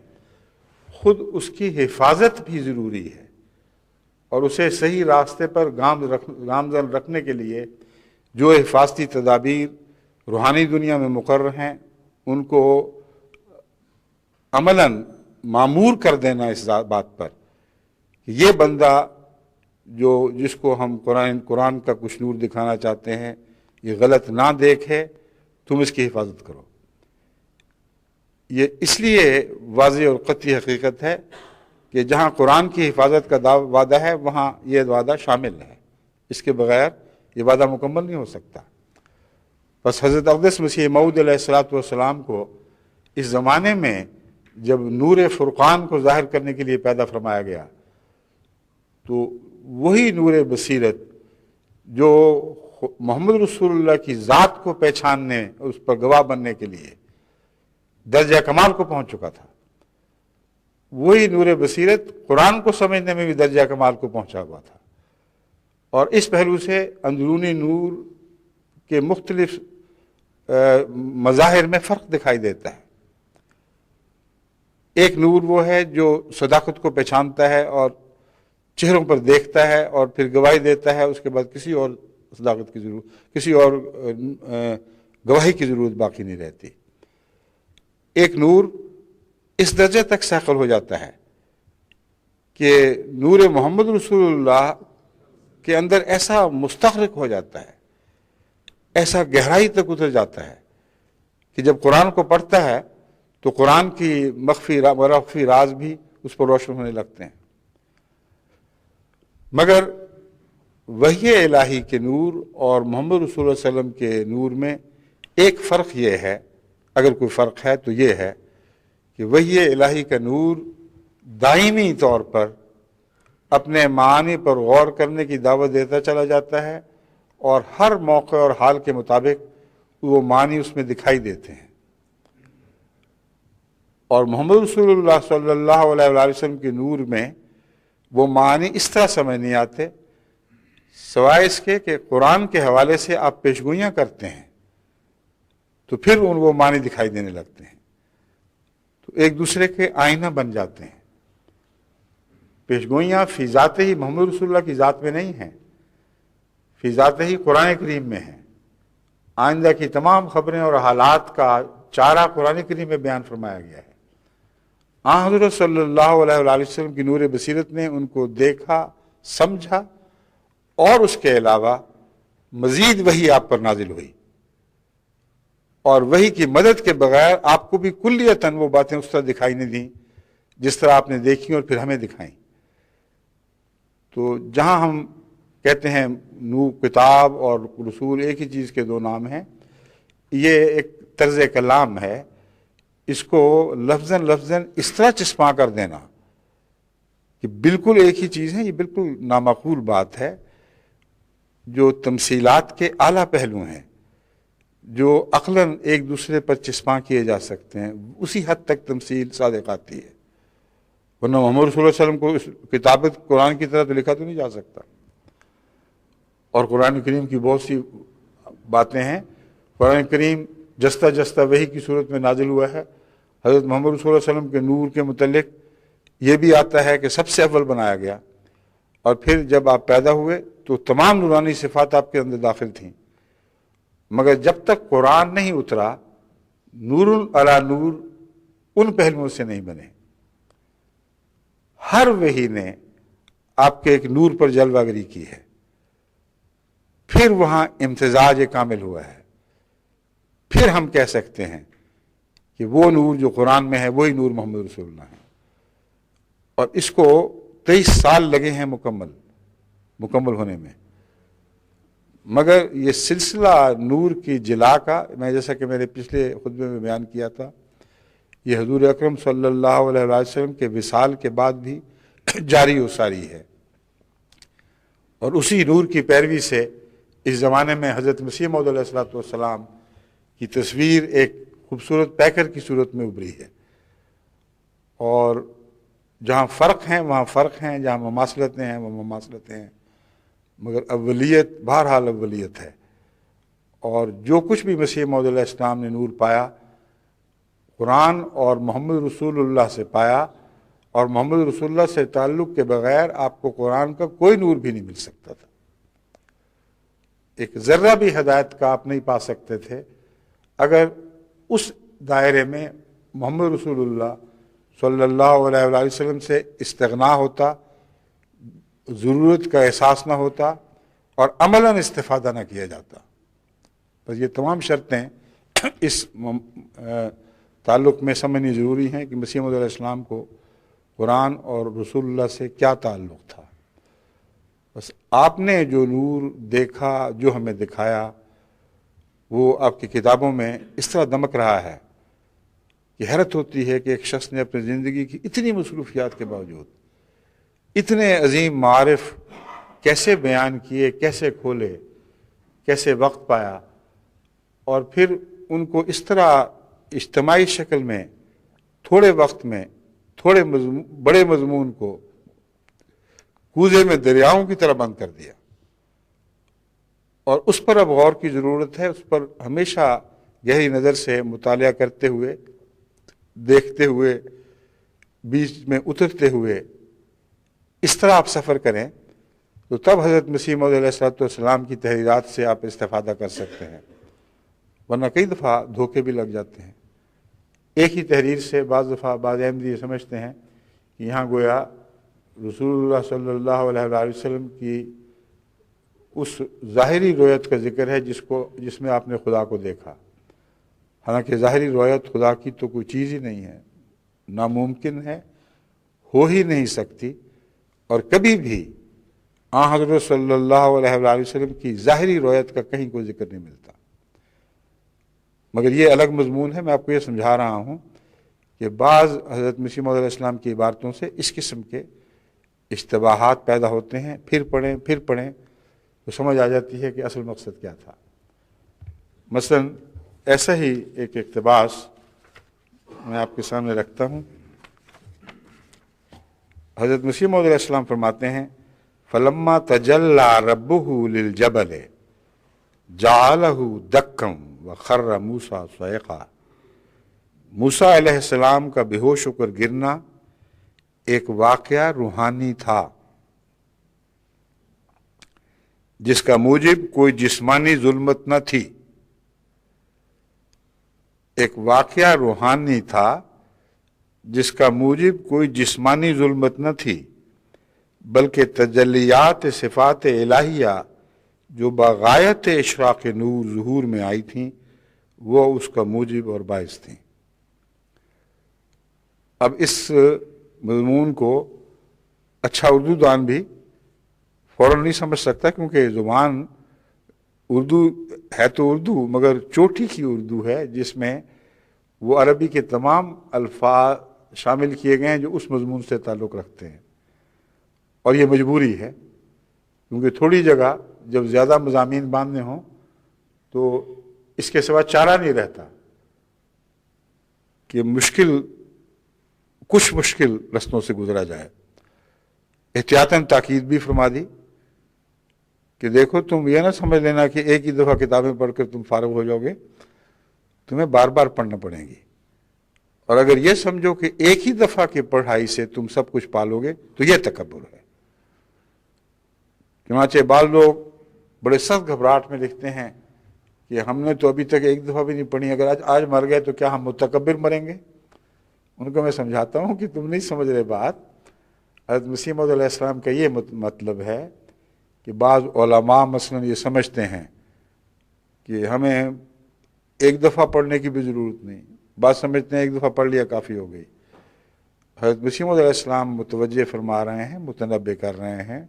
خود اس کی حفاظت بھی ضروری ہے، اور اسے صحیح راستے پر گامزن رکھنے کے لیے جو حفاظتی تدابیر روحانی دنیا میں مقرر ہیں ان کو عملاً معمور کر دینا اس بات پر کہ یہ بندہ جس کو ہم قرآن کا کچھ نور دکھانا چاہتے ہیں یہ غلط نہ دیکھے، تم اس کی حفاظت کرو۔ یہ اس لیے واضح اور قطعی حقیقت ہے کہ جہاں قرآن کی حفاظت کا وعدہ ہے وہاں یہ وعدہ شامل ہے، اس کے بغیر یہ وعدہ مکمل نہیں ہو سکتا۔ بس حضرت اقدس مسیح موعود علیہ الصلوۃ والسلام کو اس زمانے میں جب نور فرقان کو ظاہر کرنے کے لیے پیدا فرمایا گیا تو وہی نور بصیرت جو محمد رسول اللہ کی ذات کو پہچاننے، اس پر گواہ بننے کے لیے درجہ کمال کو پہنچ چکا تھا، وہی نور بصیرت قرآن کو سمجھنے میں بھی درجہ کمال کو پہنچا ہوا تھا۔ اور اس پہلو سے اندرونی نور کے مختلف مظاہر میں فرق دکھائی دیتا ہے۔ ایک نور وہ ہے جو صداقت کو پہچانتا ہے اور چہروں پر دیکھتا ہے اور پھر گواہی دیتا ہے، اس کے بعد کسی اور صداقت کی ضرورت، کسی اور گواہی کی ضرورت باقی نہیں رہتی۔ ایک نور اس درجے تک ساخل ہو جاتا ہے کہ نور محمد رسول اللہ کے اندر ایسا مستغرق ہو جاتا ہے، ایسا گہرائی تک اتر جاتا ہے کہ جب قرآن کو پڑھتا ہے تو قرآن کی مخفی راز بھی اس پر روشن ہونے لگتے ہیں۔ مگر وحی الہی کے نور اور محمد رسول اللہ علیہ وسلم کے نور میں ایک فرق یہ ہے، اگر کوئی فرق ہے تو یہ ہے کہ وحی الہی کا نور دائمی طور پر اپنے معانی پر غور کرنے کی دعوت دیتا چلا جاتا ہے اور ہر موقع اور حال کے مطابق وہ معنی اس میں دکھائی دیتے ہیں۔ اور محمد رسول اللہ صلی اللہ علیہ وآلہ وسلم کے نور میں وہ معنی اس طرح سمجھ نہیں آتے سوائے اس کے کہ قرآن کے حوالے سے آپ پیشگوئیاں کرتے ہیں تو پھر وہ معنی دکھائی دینے لگتے ہیں، تو ایک دوسرے کے آئینہ بن جاتے ہیں۔ پیشگوئیاں فی ذات ہی محمد رسول اللہ کی ذات میں نہیں ہیں، فی ذات ہی قرآن کریم میں ہیں۔ آئندہ کی تمام خبریں اور حالات کا چارہ قرآن کریم میں بیان فرمایا گیا ہے۔ حضرت صلی اللہ علیہ وآلہ وسلم کی نور بصیرت نے ان کو دیکھا، سمجھا، اور اس کے علاوہ مزید وحی آپ پر نازل ہوئی، اور وحی کی مدد کے بغیر آپ کو بھی کلیتاً وہ باتیں اس طرح دکھائی نہیں دیں جس طرح آپ نے دیکھی اور پھر ہمیں دکھائیں۔ تو جہاں ہم کہتے ہیں نور کتاب اور رسول ایک ہی چیز کے دو نام ہیں، یہ ایک طرز کلام ہے، اس کو لفظاً اس طرح چسپاں کر دینا کہ بالکل ایک ہی چیز ہے، یہ بالکل نامعقول بات ہے۔ جو تمثیلات کے اعلیٰ پہلو ہیں جو عقلاً ایک دوسرے پر چسپاں کیے جا سکتے ہیں، اسی حد تک تمثیل صادق آتی ہے، ورنہ محمد رسول اللہ علیہ وسلم کو کتابت قرآن کی طرح تو لکھا تو نہیں جا سکتا۔ اور قرآن کریم کی بہت سی باتیں ہیں، قرآن کریم جستہ جستہ وحی کی صورت میں نازل ہوا ہے۔ حضرت محمد رسول اللہ علیہ وسلم کے نور کے متعلق یہ بھی آتا ہے کہ سب سے اول بنایا گیا، اور پھر جب آپ پیدا ہوئے تو تمام نورانی صفات آپ کے اندر داخل تھیں، مگر جب تک قرآن نہیں اترا نور علی نور ان پہلوؤں سے نہیں بنے۔ ہر وحی نے آپ کے ایک نور پر جلوہ گری کی ہے، پھر وہاں امتزاج کامل ہوا ہے، پھر ہم کہہ سکتے ہیں کہ وہ نور جو قرآن میں ہے وہی نور محمد رسول اللہ ہے۔ اور اس کو 23 سال لگے ہیں مکمل ہونے میں، مگر یہ سلسلہ نور کی جلا کا، میں جیسا کہ میں نے پچھلے خطبے میں بیان کیا تھا، یہ حضور اکرم صلی اللہ علیہ وسلم کے وصال کے بعد بھی جاری و ساری ہے، اور اسی نور کی پیروی سے اس زمانے میں حضرت مسیح موعود علیہ الصلوۃ والسلام کی تصویر ایک خوبصورت پیکر کی صورت میں ابھری ہے۔ اور جہاں فرق ہیں وہاں فرق ہیں، جہاں مماثلتیں ہیں وہ مماثلتیں ہیں، مگر اولیت بہرحال اولیت ہے۔ اور جو کچھ بھی مسیح موعود علیہ السلام نے نور پایا قرآن اور محمد رسول اللہ سے پایا، اور محمد رسول اللہ سے تعلق کے بغیر آپ کو قرآن کا کوئی نور بھی نہیں مل سکتا تھا، ایک ذرہ بھی ہدایت کا آپ نہیں پا سکتے تھے اگر اس دائرے میں محمد رسول اللہ صلی اللہ علیہ وآلہ وسلم سے استغنا ہوتا، ضرورت کا احساس نہ ہوتا اور عملاً استفادہ نہ کیا جاتا۔ بس یہ تمام شرطیں اس تعلق میں سمجھنی ضروری ہیں کہ مسیح موعود علیہ السلام کو قرآن اور رسول اللہ سے کیا تعلق تھا۔ بس آپ نے جو نور دیکھا، جو ہمیں دکھایا، وہ آپ کی کتابوں میں اس طرح دمک رہا ہے کہ حیرت ہوتی ہے کہ ایک شخص نے اپنی زندگی کی اتنی مصروفیات کے باوجود اتنے عظیم معارف کیسے بیان کیے، کیسے کھولے، کیسے وقت پایا، اور پھر ان کو اس طرح اجتماعی شکل میں تھوڑے وقت میں بڑے مضمون کو کوزے میں دریاؤں کی طرح بند کر دیا۔ اور اس پر اب غور کی ضرورت ہے، اس پر ہمیشہ گہری نظر سے مطالعہ کرتے ہوئے، دیکھتے ہوئے، بیچ میں اترتے ہوئے اس طرح آپ سفر کریں تو تب حضرت مسیح موعود علیہ السلام کی تحریرات سے آپ استفادہ کر سکتے ہیں، ورنہ کئی دفعہ دھوکے بھی لگ جاتے ہیں۔ ایک ہی تحریر سے بعض دفعہ بعض احمدی یہ سمجھتے ہیں کہ یہاں گویا رسول اللہ صلی اللہ علیہ وآلہ وسلم کی اس ظاہری رویت کا ذکر ہے جس میں آپ نے خدا کو دیکھا، حالانکہ ظاہری رویت خدا کی تو کوئی چیز ہی نہیں ہے، ناممکن ہے، ہو ہی نہیں سکتی، اور کبھی بھی آن حضرت صلی اللہ علیہ وآلہ وسلم کی ظاہری رویت کا کہیں کوئی ذکر نہیں ملتا۔ مگر یہ الگ مضمون ہے، میں آپ کو یہ سمجھا رہا ہوں کہ بعض حضرت مسیح موعود علیہ السلام کی عبارتوں سے اس قسم کے اشتباہات پیدا ہوتے ہیں، پھر پڑھیں تو سمجھ آ جاتی ہے کہ اصل مقصد کیا تھا۔ مثلا ایسا ہی ایک اقتباس میں آپ کے سامنے رکھتا ہوں۔ حضرت مسیح موعود علیہ السلام فرماتے ہیں فَلَمَّا تَجَلَّى رَبُّهُ لِلْجَبَلِ جَعَلَهُ دَكًّا وَخَرَّ مُوسَىٰ صَعِقًا۔ موسیٰ علیہ السلام کا بے ہوش ہو کر گرنا ایک واقعہ روحانی تھا جس کا موجب کوئی جسمانی ظلمت نہ تھی۔ ایک واقعہ روحانی تھا جس کا موجب کوئی جسمانی ظلمت نہ تھی، بلکہ تجلیات صفات الہیہ جو بغایت اشراق نور ظہور میں آئی تھیں وہ اس کا موجب اور باعث تھیں۔ اب اس مضمون کو اچھا اردو دان بھی فوراً نہیں سمجھ سکتا، کیونکہ زبان اردو ہے تو اردو مگر چوٹی کی اردو ہے جس میں وہ عربی کے تمام الفاظ شامل کیے گئے ہیں جو اس مضمون سے تعلق رکھتے ہیں، اور یہ مجبوری ہے کیونکہ تھوڑی جگہ جب زیادہ مضامین باندھنے ہوں تو اس کے سوا چارہ نہیں رہتا کہ کچھ مشکل رستوں سے گزرا جائے۔ احتیاطاً تاکید بھی فرما دی کہ دیکھو تم یہ نہ سمجھ لینا کہ ایک ہی دفعہ کتابیں پڑھ کر تم فارغ ہو جاؤ گے، تمہیں بار بار پڑھنا پڑیں گی، اور اگر یہ سمجھو کہ ایک ہی دفعہ کی پڑھائی سے تم سب کچھ پالو گے تو یہ تکبر ہے۔ چنانچہ بعض لوگ بڑے سخت گھبراہٹ میں لکھتے ہیں کہ ہم نے تو ابھی تک ایک دفعہ بھی نہیں پڑھی، اگر آج مر گئے تو کیا ہم متکبر مریں گے؟ ان کو میں سمجھاتا ہوں کہ تم نہیں سمجھ رہے بات۔ حضرت مسیح موعود علیہ السلام کا یہ مطلب ہے کہ بعض علماء مثلا یہ سمجھتے ہیں کہ ہمیں ایک دفعہ پڑھنے کی بھی ضرورت نہیں، بعض سمجھتے ہیں ایک دفعہ پڑھ لیا کافی ہو گئی۔ حضرت مسیح موعود علیہ السلام متوجہ فرما رہے ہیں، متنبہ کر رہے ہیں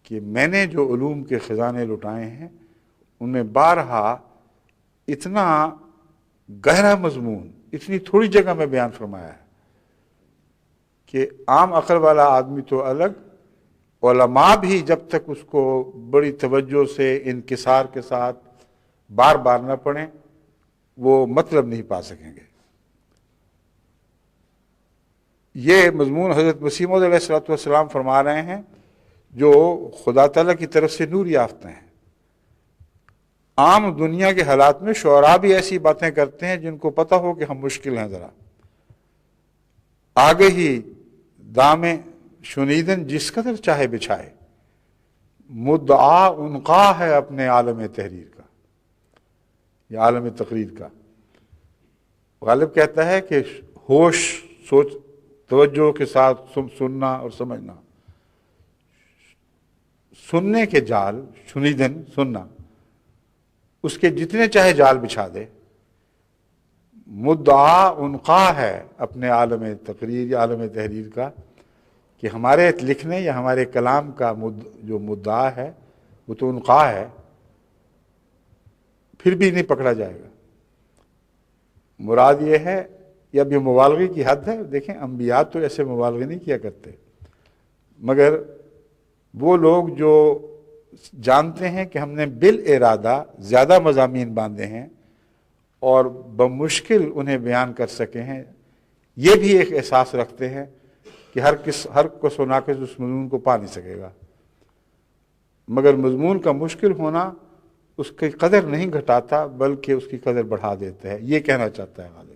کہ میں نے جو علوم کے خزانے لٹائے ہیں ان میں بارہا اتنا گہرا مضمون اتنی تھوڑی جگہ میں بیان فرمایا ہے کہ عام عقل والا آدمی تو الگ، علماء بھی جب تک اس کو بڑی توجہ سے انکسار کے ساتھ بار بار نہ پڑھیں وہ مطلب نہیں پا سکیں گے۔ یہ مضمون حضرت مسیح موعود علیہ السلام فرما رہے ہیں جو خدا تعالیٰ کی طرف سے نور یافتہ ہیں۔ عام دنیا کے حالات میں شعراء بھی ایسی باتیں کرتے ہیں جن کو پتہ ہو کہ ہم مشکل ہیں، ذرا آگے ہی دام شنیدن جس قدر چاہے بچھائے، مدعا عنقا ہے اپنے عالم تحریر کا یا عالم تقریر کا۔ غالب کہتا ہے کہ ہوش، سوچ، توجہ کے ساتھ سننا اور سمجھنا، سننے کے جال، شنیدن سننا، اس کے جتنے چاہے جال بچھا دے، مدعا عنقا ہے اپنے عالم تقریر یا عالم تحریر کا، کہ ہمارے لکھنے یا ہمارے کلام کا جو مدعا ہے وہ تو عنقا ہے، پھر بھی نہیں پکڑا جائے گا۔ مراد یہ ہے، یا اب یہ مبالغے کی حد ہے، دیکھیں انبیاء تو ایسے مبالغے نہیں کیا کرتے، مگر وہ لوگ جو جانتے ہیں کہ ہم نے بالارادہ زیادہ مضامین باندھے ہیں اور بمشکل انہیں بیان کر سکے ہیں، یہ بھی ایک احساس رکھتے ہیں کہ ہر کس و ناقص اس مضمون کو پا نہیں سکے گا، مگر مضمون کا مشکل ہونا اس کی قدر نہیں گھٹاتا بلکہ اس کی قدر بڑھا دیتا ہے، یہ کہنا چاہتا ہے غالب۔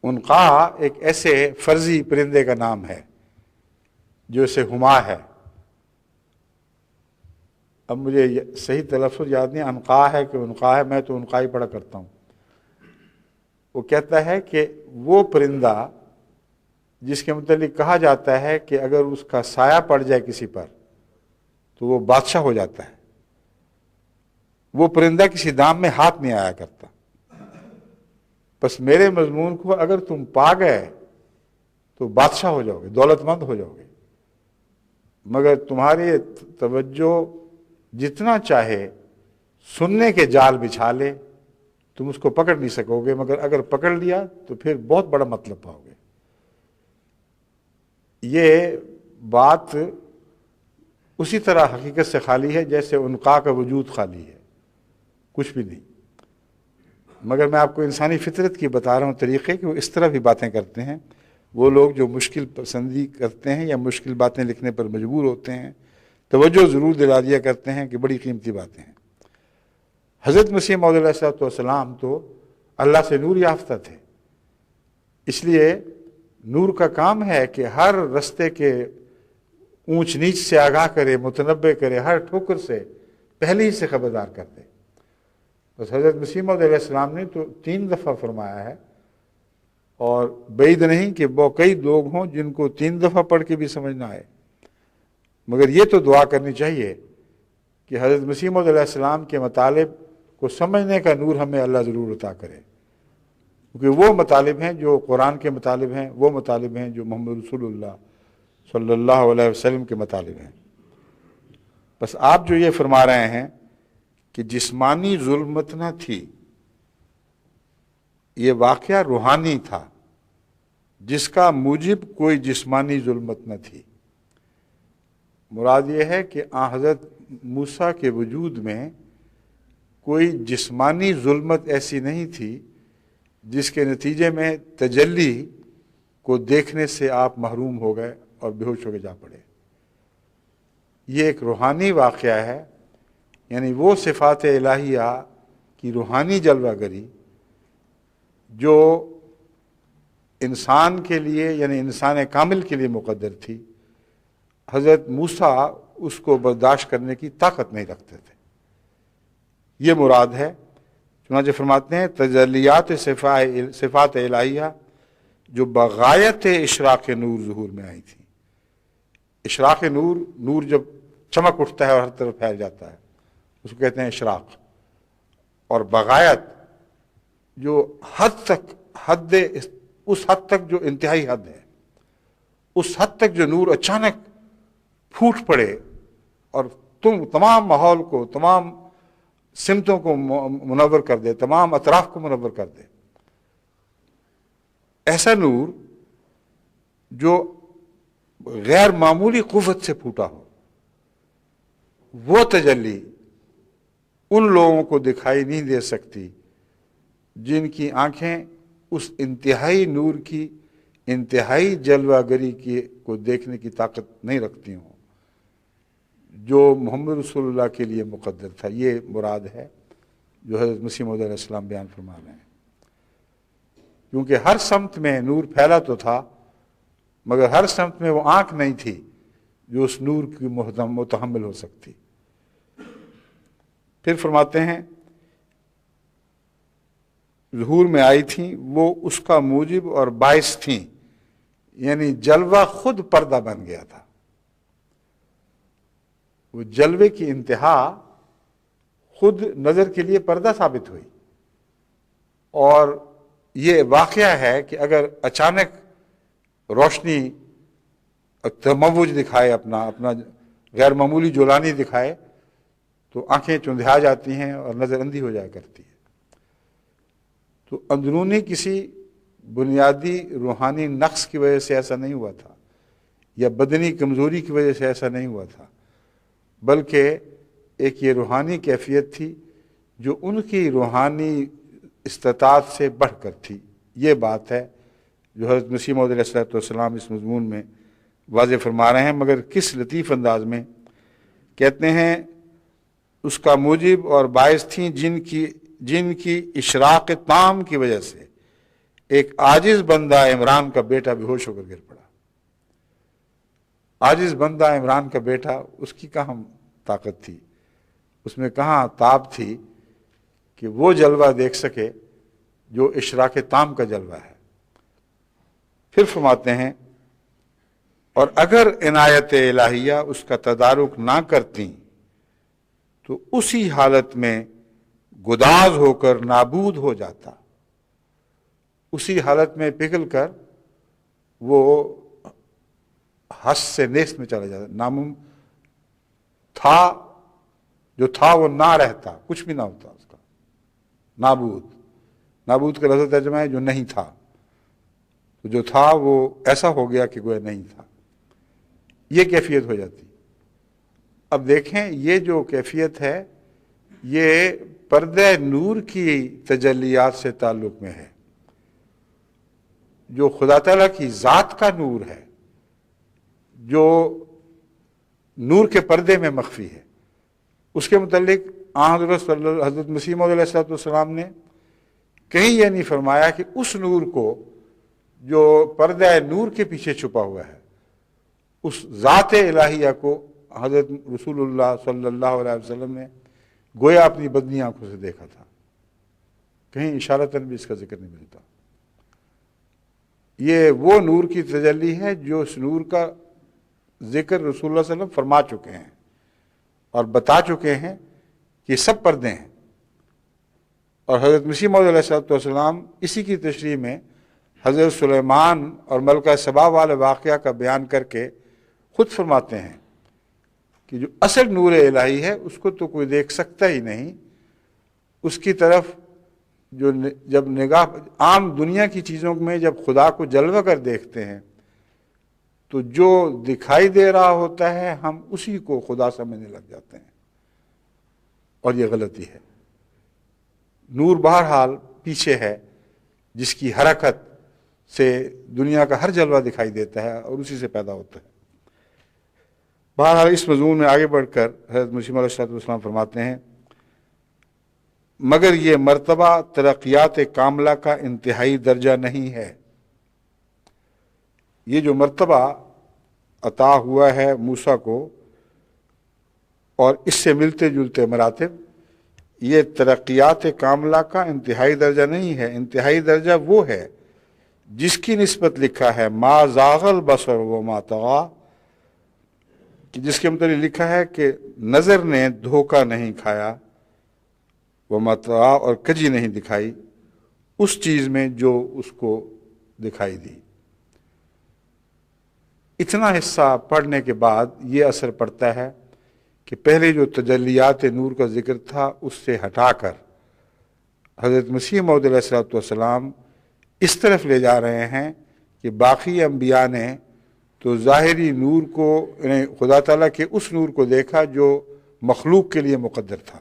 عنقا ایک ایسے فرضی پرندے کا نام ہے جو اسے ہما ہے، اب مجھے صحیح تلفظ یاد نہیں، عنقا ہے کہ عنقا ہے، میں تو عنقا ہی پڑھا کرتا ہوں۔ وہ کہتا ہے کہ وہ پرندہ جس کے متعلق کہا جاتا ہے کہ اگر اس کا سایہ پڑ جائے کسی پر تو وہ بادشاہ ہو جاتا ہے، وہ پرندہ کسی دام میں ہاتھ نہیں آیا کرتا۔ بس میرے مضمون کو اگر تم پا گئے تو بادشاہ ہو جاؤ گے، دولت مند ہو جاؤ گے، مگر تمہاری توجہ جتنا چاہے سننے کے جال بچھا لے تم اس کو پکڑ نہیں سکو گے، مگر اگر پکڑ لیا تو پھر بہت بڑا مطلب پاؤ گے۔ یہ بات اسی طرح حقیقت سے خالی ہے جیسے عنقا کا وجود خالی ہے، کچھ بھی نہیں، مگر میں آپ کو انسانی فطرت کی بتا رہا ہوں طریقے کہ وہ اس طرح بھی باتیں کرتے ہیں۔ وہ لوگ جو مشکل پسندی کرتے ہیں یا مشکل باتیں لکھنے پر مجبور ہوتے ہیں، توجہ ضرور دلا دیا کرتے ہیں کہ بڑی قیمتی باتیں ہیں۔ حضرت مسیح موعود علیہ السلام تو اللہ سے نور یافتہ تھے، اس لیے نور کا کام ہے کہ ہر رستے کے اونچ نیچ سے آگاہ کرے، متنبع کرے، ہر ٹھوکر سے پہلے ہی سے خبردار کر دے۔ بس حضرت مسیح موعود علیہ السلام نے تو 3 دفعہ فرمایا ہے، اور بعید نہیں کہ وہ کئی لوگ ہوں جن کو 3 دفعہ پڑھ کے بھی سمجھ نہ آئے، مگر یہ تو دعا کرنی چاہیے کہ حضرت مسیح موعود علیہ السلام کے مطالب کو سمجھنے کا نور ہمیں اللہ ضرور عطا کرے، کیونکہ وہ مطالب ہیں جو قرآن کے مطالب ہیں، وہ مطالب ہیں جو محمد رسول اللہ صلی اللہ علیہ وسلم کے مطالب ہیں۔ بس آپ جو یہ فرما رہے ہیں کہ جسمانی ظلمت نہ تھی، یہ واقعہ روحانی تھا جس کا موجب کوئی جسمانی ظلمت نہ تھی۔ مراد یہ ہے کہ حضرت موسیٰ کے وجود میں کوئی جسمانی ظلمت ایسی نہیں تھی جس کے نتیجے میں تجلی کو دیکھنے سے آپ محروم ہو گئے اور بے ہوش ہو کے جا پڑے۔ یہ ایک روحانی واقعہ ہے، یعنی وہ صفات الہیہ کی روحانی جلوہ گری جو انسان کے لیے، یعنی انسان کامل کے لیے مقدر تھی، حضرت موسیٰ اس کو برداشت کرنے کی طاقت نہیں رکھتے تھے۔ یہ مراد ہے، چنانچہ فرماتے ہیں تجلیات صفات الہیہ جو بغایت اشراق نور ظہور میں آئی تھی۔ اشراق نور، نور جب چمک اٹھتا ہے اور ہر طرف پھیل جاتا ہے اس کو کہتے ہیں اشراق، اور بغایت جو حد تک اس حد تک جو انتہائی حد ہے، اس حد تک جو نور اچانک پھوٹ پڑے اور تمام ماحول کو، تمام سمتوں کو منور کر دے، تمام اطراف کو منور کر دے۔ ایسا نور جو غیر معمولی قوت سے پھوٹا ہو، وہ تجلی ان لوگوں کو دکھائی نہیں دے سکتی جن کی آنکھیں اس انتہائی نور کی انتہائی جلوہ گری کو دیکھنے کی طاقت نہیں رکھتی ہوں جو محمد رسول اللہ کے لیے مقدر تھا۔ یہ مراد ہے جو حضرت مسیح موعود علیہ السلام بیان فرما رہے ہیں، کیونکہ ہر سمت میں نور پھیلا تو تھا، مگر ہر سمت میں وہ آنکھ نہیں تھی جو اس نور کی متحمل ہو سکتی۔ پھر فرماتے ہیں ظہور میں آئی تھیں وہ اس کا موجب اور باعث تھیں، یعنی جلوہ خود پردہ بن گیا تھا۔ وہ جلوے کی انتہا خود نظر کے لیے پردہ ثابت ہوئی۔ اور یہ واقعہ ہے کہ اگر اچانک روشنی تموج دکھائے، اپنا غیر معمولی جولانی دکھائے، تو آنکھیں چندھیا جاتی ہیں اور نظر اندھی ہو جایا کرتی ہے۔ تو اندرونی کسی بنیادی روحانی نقص کی وجہ سے ایسا نہیں ہوا تھا، یا بدنی کمزوری کی وجہ سے ایسا نہیں ہوا تھا، بلکہ ایک یہ روحانی کیفیت تھی جو ان کی روحانی استطاعت سے بڑھ کر تھی۔ یہ بات ہے جو حضرت مسیح موعود علیہ السلام اس مضمون میں واضح فرما رہے ہیں، مگر کس لطیف انداز میں کہتے ہیں اس کا موجب اور باعث تھیں جن کی اشراق تام کی وجہ سے ایک عاجز بندہ عمران کا بیٹا بے ہوش ہو کر گر پڑا۔ عاجز بندہ عمران کا بیٹا، اس کی کہاں طاقت تھی، اس میں کہاں تاب تھی کہ وہ جلوہ دیکھ سکے جو اشراق تام کا جلوہ ہے۔ پھر فرماتے ہیں اور اگر عنایت الہیہ اس کا تدارک نہ کرتی تو اسی حالت میں گداز ہو کر نابود ہو جاتا، اسی حالت میں پگھل کر وہ ہست سے نیست میں چلا جاتا، تھا جو تھا وہ نہ رہتا، کچھ بھی نہ ہوتا اس کا، نابود کا لفظ ترجمہ ہے جو نہیں تھا، تو جو تھا وہ ایسا ہو گیا کہ گویا نہیں تھا، یہ کیفیت ہو جاتی۔ اب دیکھیں یہ جو کیفیت ہے یہ پردہ نور کی تجلیات سے تعلق میں ہے، جو خدا تعالیٰ کی ذات کا نور ہے، جو نور کے پردے میں مخفی ہے۔ اس کے متعلق حضرت مسیح موعود علیہ السلام نے کہیں یہ نہیں فرمایا کہ اس نور کو جو پردہ نور کے پیچھے چھپا ہوا ہے، اس ذات الہیہ کو حضرت رسول اللہ صلی اللہ علیہ وسلم نے گویا اپنی بدنی آنکھوں سے دیکھا تھا، کہیں اشارتاً بھی اس کا ذکر نہیں ملتا۔ یہ وہ نور کی تجلی ہے جو اس نور کا ذکر رسول اللہ صلی اللہ علیہ وسلم فرما چکے ہیں اور بتا چکے ہیں کہ سب پردے ہیں۔ اور حضرت مسیح موعود علیہ السلام اسی کی تشریح میں حضرت سلیمان اور ملکہ سبا والے واقعہ کا بیان کر کے خود فرماتے ہیں کہ جو اصل نور الہی ہے اس کو تو کوئی دیکھ سکتا ہی نہیں، اس کی طرف جو جب نگاہ عام دنیا کی چیزوں میں جب خدا کو جلوہ کر دیکھتے ہیں تو جو دکھائی دے رہا ہوتا ہے ہم اسی کو خدا سمجھنے لگ جاتے ہیں، اور یہ غلطی ہے۔ نور بہرحال پیچھے ہے جس کی حرکت سے دنیا کا ہر جلوہ دکھائی دیتا ہے اور اسی سے پیدا ہوتا ہے۔ بہرحال اس مضمون میں آگے بڑھ کر حضرت مسیح علیہ السلام فرماتے ہیں مگر یہ مرتبہ ترقیات کاملہ کا انتہائی درجہ نہیں ہے۔ یہ جو مرتبہ عطا ہوا ہے موسیٰ کو اور اس سے ملتے جلتے مراتب، یہ ترقیات کاملہ کا انتہائی درجہ نہیں ہے۔ انتہائی درجہ وہ ہے جس کی نسبت لکھا ہے ما زاغ البصر وما طغی، جس کے متعلق لکھا ہے کہ نظر نے دھوکہ نہیں کھایا، وما طغی اور کجی نہیں دکھائی اس چیز میں جو اس کو دکھائی دی۔ اتنا حصہ پڑھنے کے بعد یہ اثر پڑتا ہے کہ پہلے جو تجلیات نور کا ذکر تھا اس سے ہٹا کر حضرت مسیح موعود علیہ السلام اس طرف لے جا رہے ہیں کہ باقی انبیاء نے تو ظاہری نور کو، یعنی خدا تعالیٰ کے اس نور کو دیکھا جو مخلوق کے لیے مقدر تھا،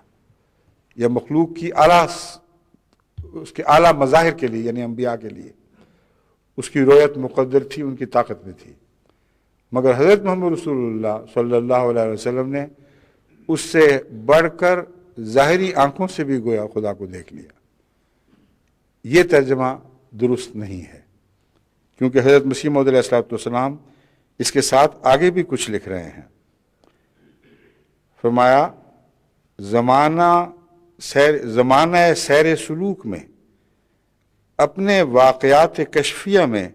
یا مخلوق کی اس کے اعلیٰ مظاہر کے لیے، یعنی انبیاء کے لیے اس کی رویت مقدر تھی، ان کی طاقت میں تھی۔ مگر حضرت محمد رسول اللہ صلی اللہ علیہ وسلم نے اس سے بڑھ کر ظاہری آنکھوں سے بھی گویا خدا کو دیکھ لیا۔ یہ ترجمہ درست نہیں ہے، کیونکہ حضرت مسیح موعود علیہ السلام اس کے ساتھ آگے بھی کچھ لکھ رہے ہیں۔ فرمایا زمانہ سیر سلوک میں اپنے واقعات کشفیہ میں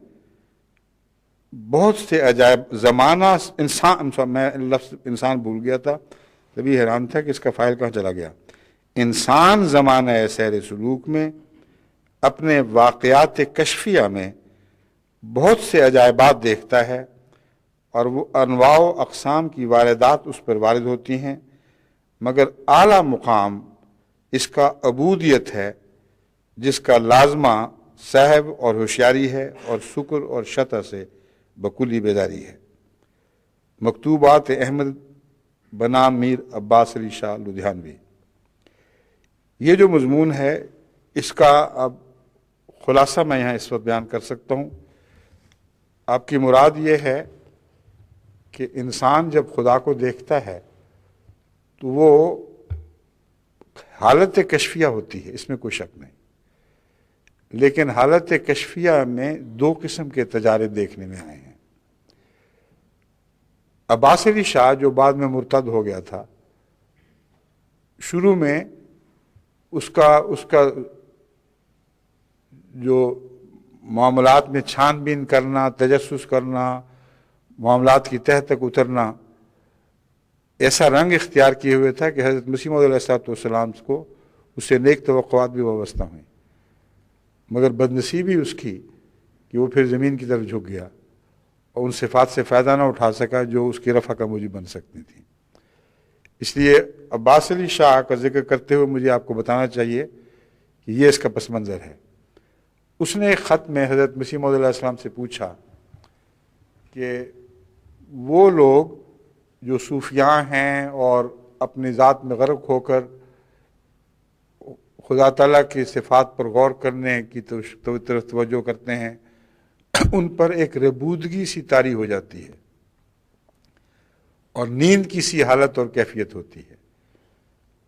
بہت سے عجائب زمانہ میں لفظ انسان بھول گیا تھا، تبھی حیران تھا کہ اس کا فاعل کہاں چلا گیا۔ انسان زمانہ سیر سلوک میں اپنے واقعات کشفیہ میں بہت سے عجائبات دیکھتا ہے، اور وہ انواع و اقسام کی واردات اس پر وارد ہوتی ہیں، مگر اعلیٰ مقام اس کا عبودیت ہے، جس کا لازمہ صاحب اور ہوشیاری ہے، اور شکر اور شطح سے بکلی بیداری ہے۔ مکتوبات احمد بنام میر عباس علی شاہ لدھیانوی۔ یہ جو مضمون ہے اس کا اب خلاصہ میں یہاں اس وقت بیان کر سکتا ہوں۔ آپ کی مراد یہ ہے کہ انسان جب خدا کو دیکھتا ہے تو وہ حالت کشفیہ ہوتی ہے، اس میں کوئی شک نہیں، لیکن حالت کشفیہ میں دو قسم کے تجارب دیکھنے میں آئے ہیں۔ عباس علی شاہ جو بعد میں مرتد ہو گیا تھا، شروع میں اس کا جو معاملات میں چھان بین کرنا، تجسس کرنا، معاملات کی تہ تک اترنا، ایسا رنگ اختیار کیے ہوئے تھا کہ حضرت مسیح موعود علیہ السلام کو اس سے نیک توقعات بھی وابستہ ہوئیں، مگر بدنصیبی اس کی کہ وہ پھر زمین کی طرف جھک گیا اور ان صفات سے فائدہ نہ اٹھا سکا جو اس کی رفع کا موجب بن سکتی تھیں۔ اس لیے عباس علی شاہ کا ذکر کرتے ہوئے مجھے آپ کو بتانا چاہیے کہ یہ اس کا پس منظر ہے۔ اس نے ایک خط میں حضرت مسیح موعود علیہ السلام سے پوچھا کہ وہ لوگ جو صوفیاں ہیں اور اپنی ذات میں غرق ہو کر خدا تعالیٰ کی صفات پر غور کرنے کی طرف توجہ کرتے ہیں، ان پر ایک ربودگی سی طاری ہو جاتی ہے اور نیند کی سی حالت اور کیفیت ہوتی ہے،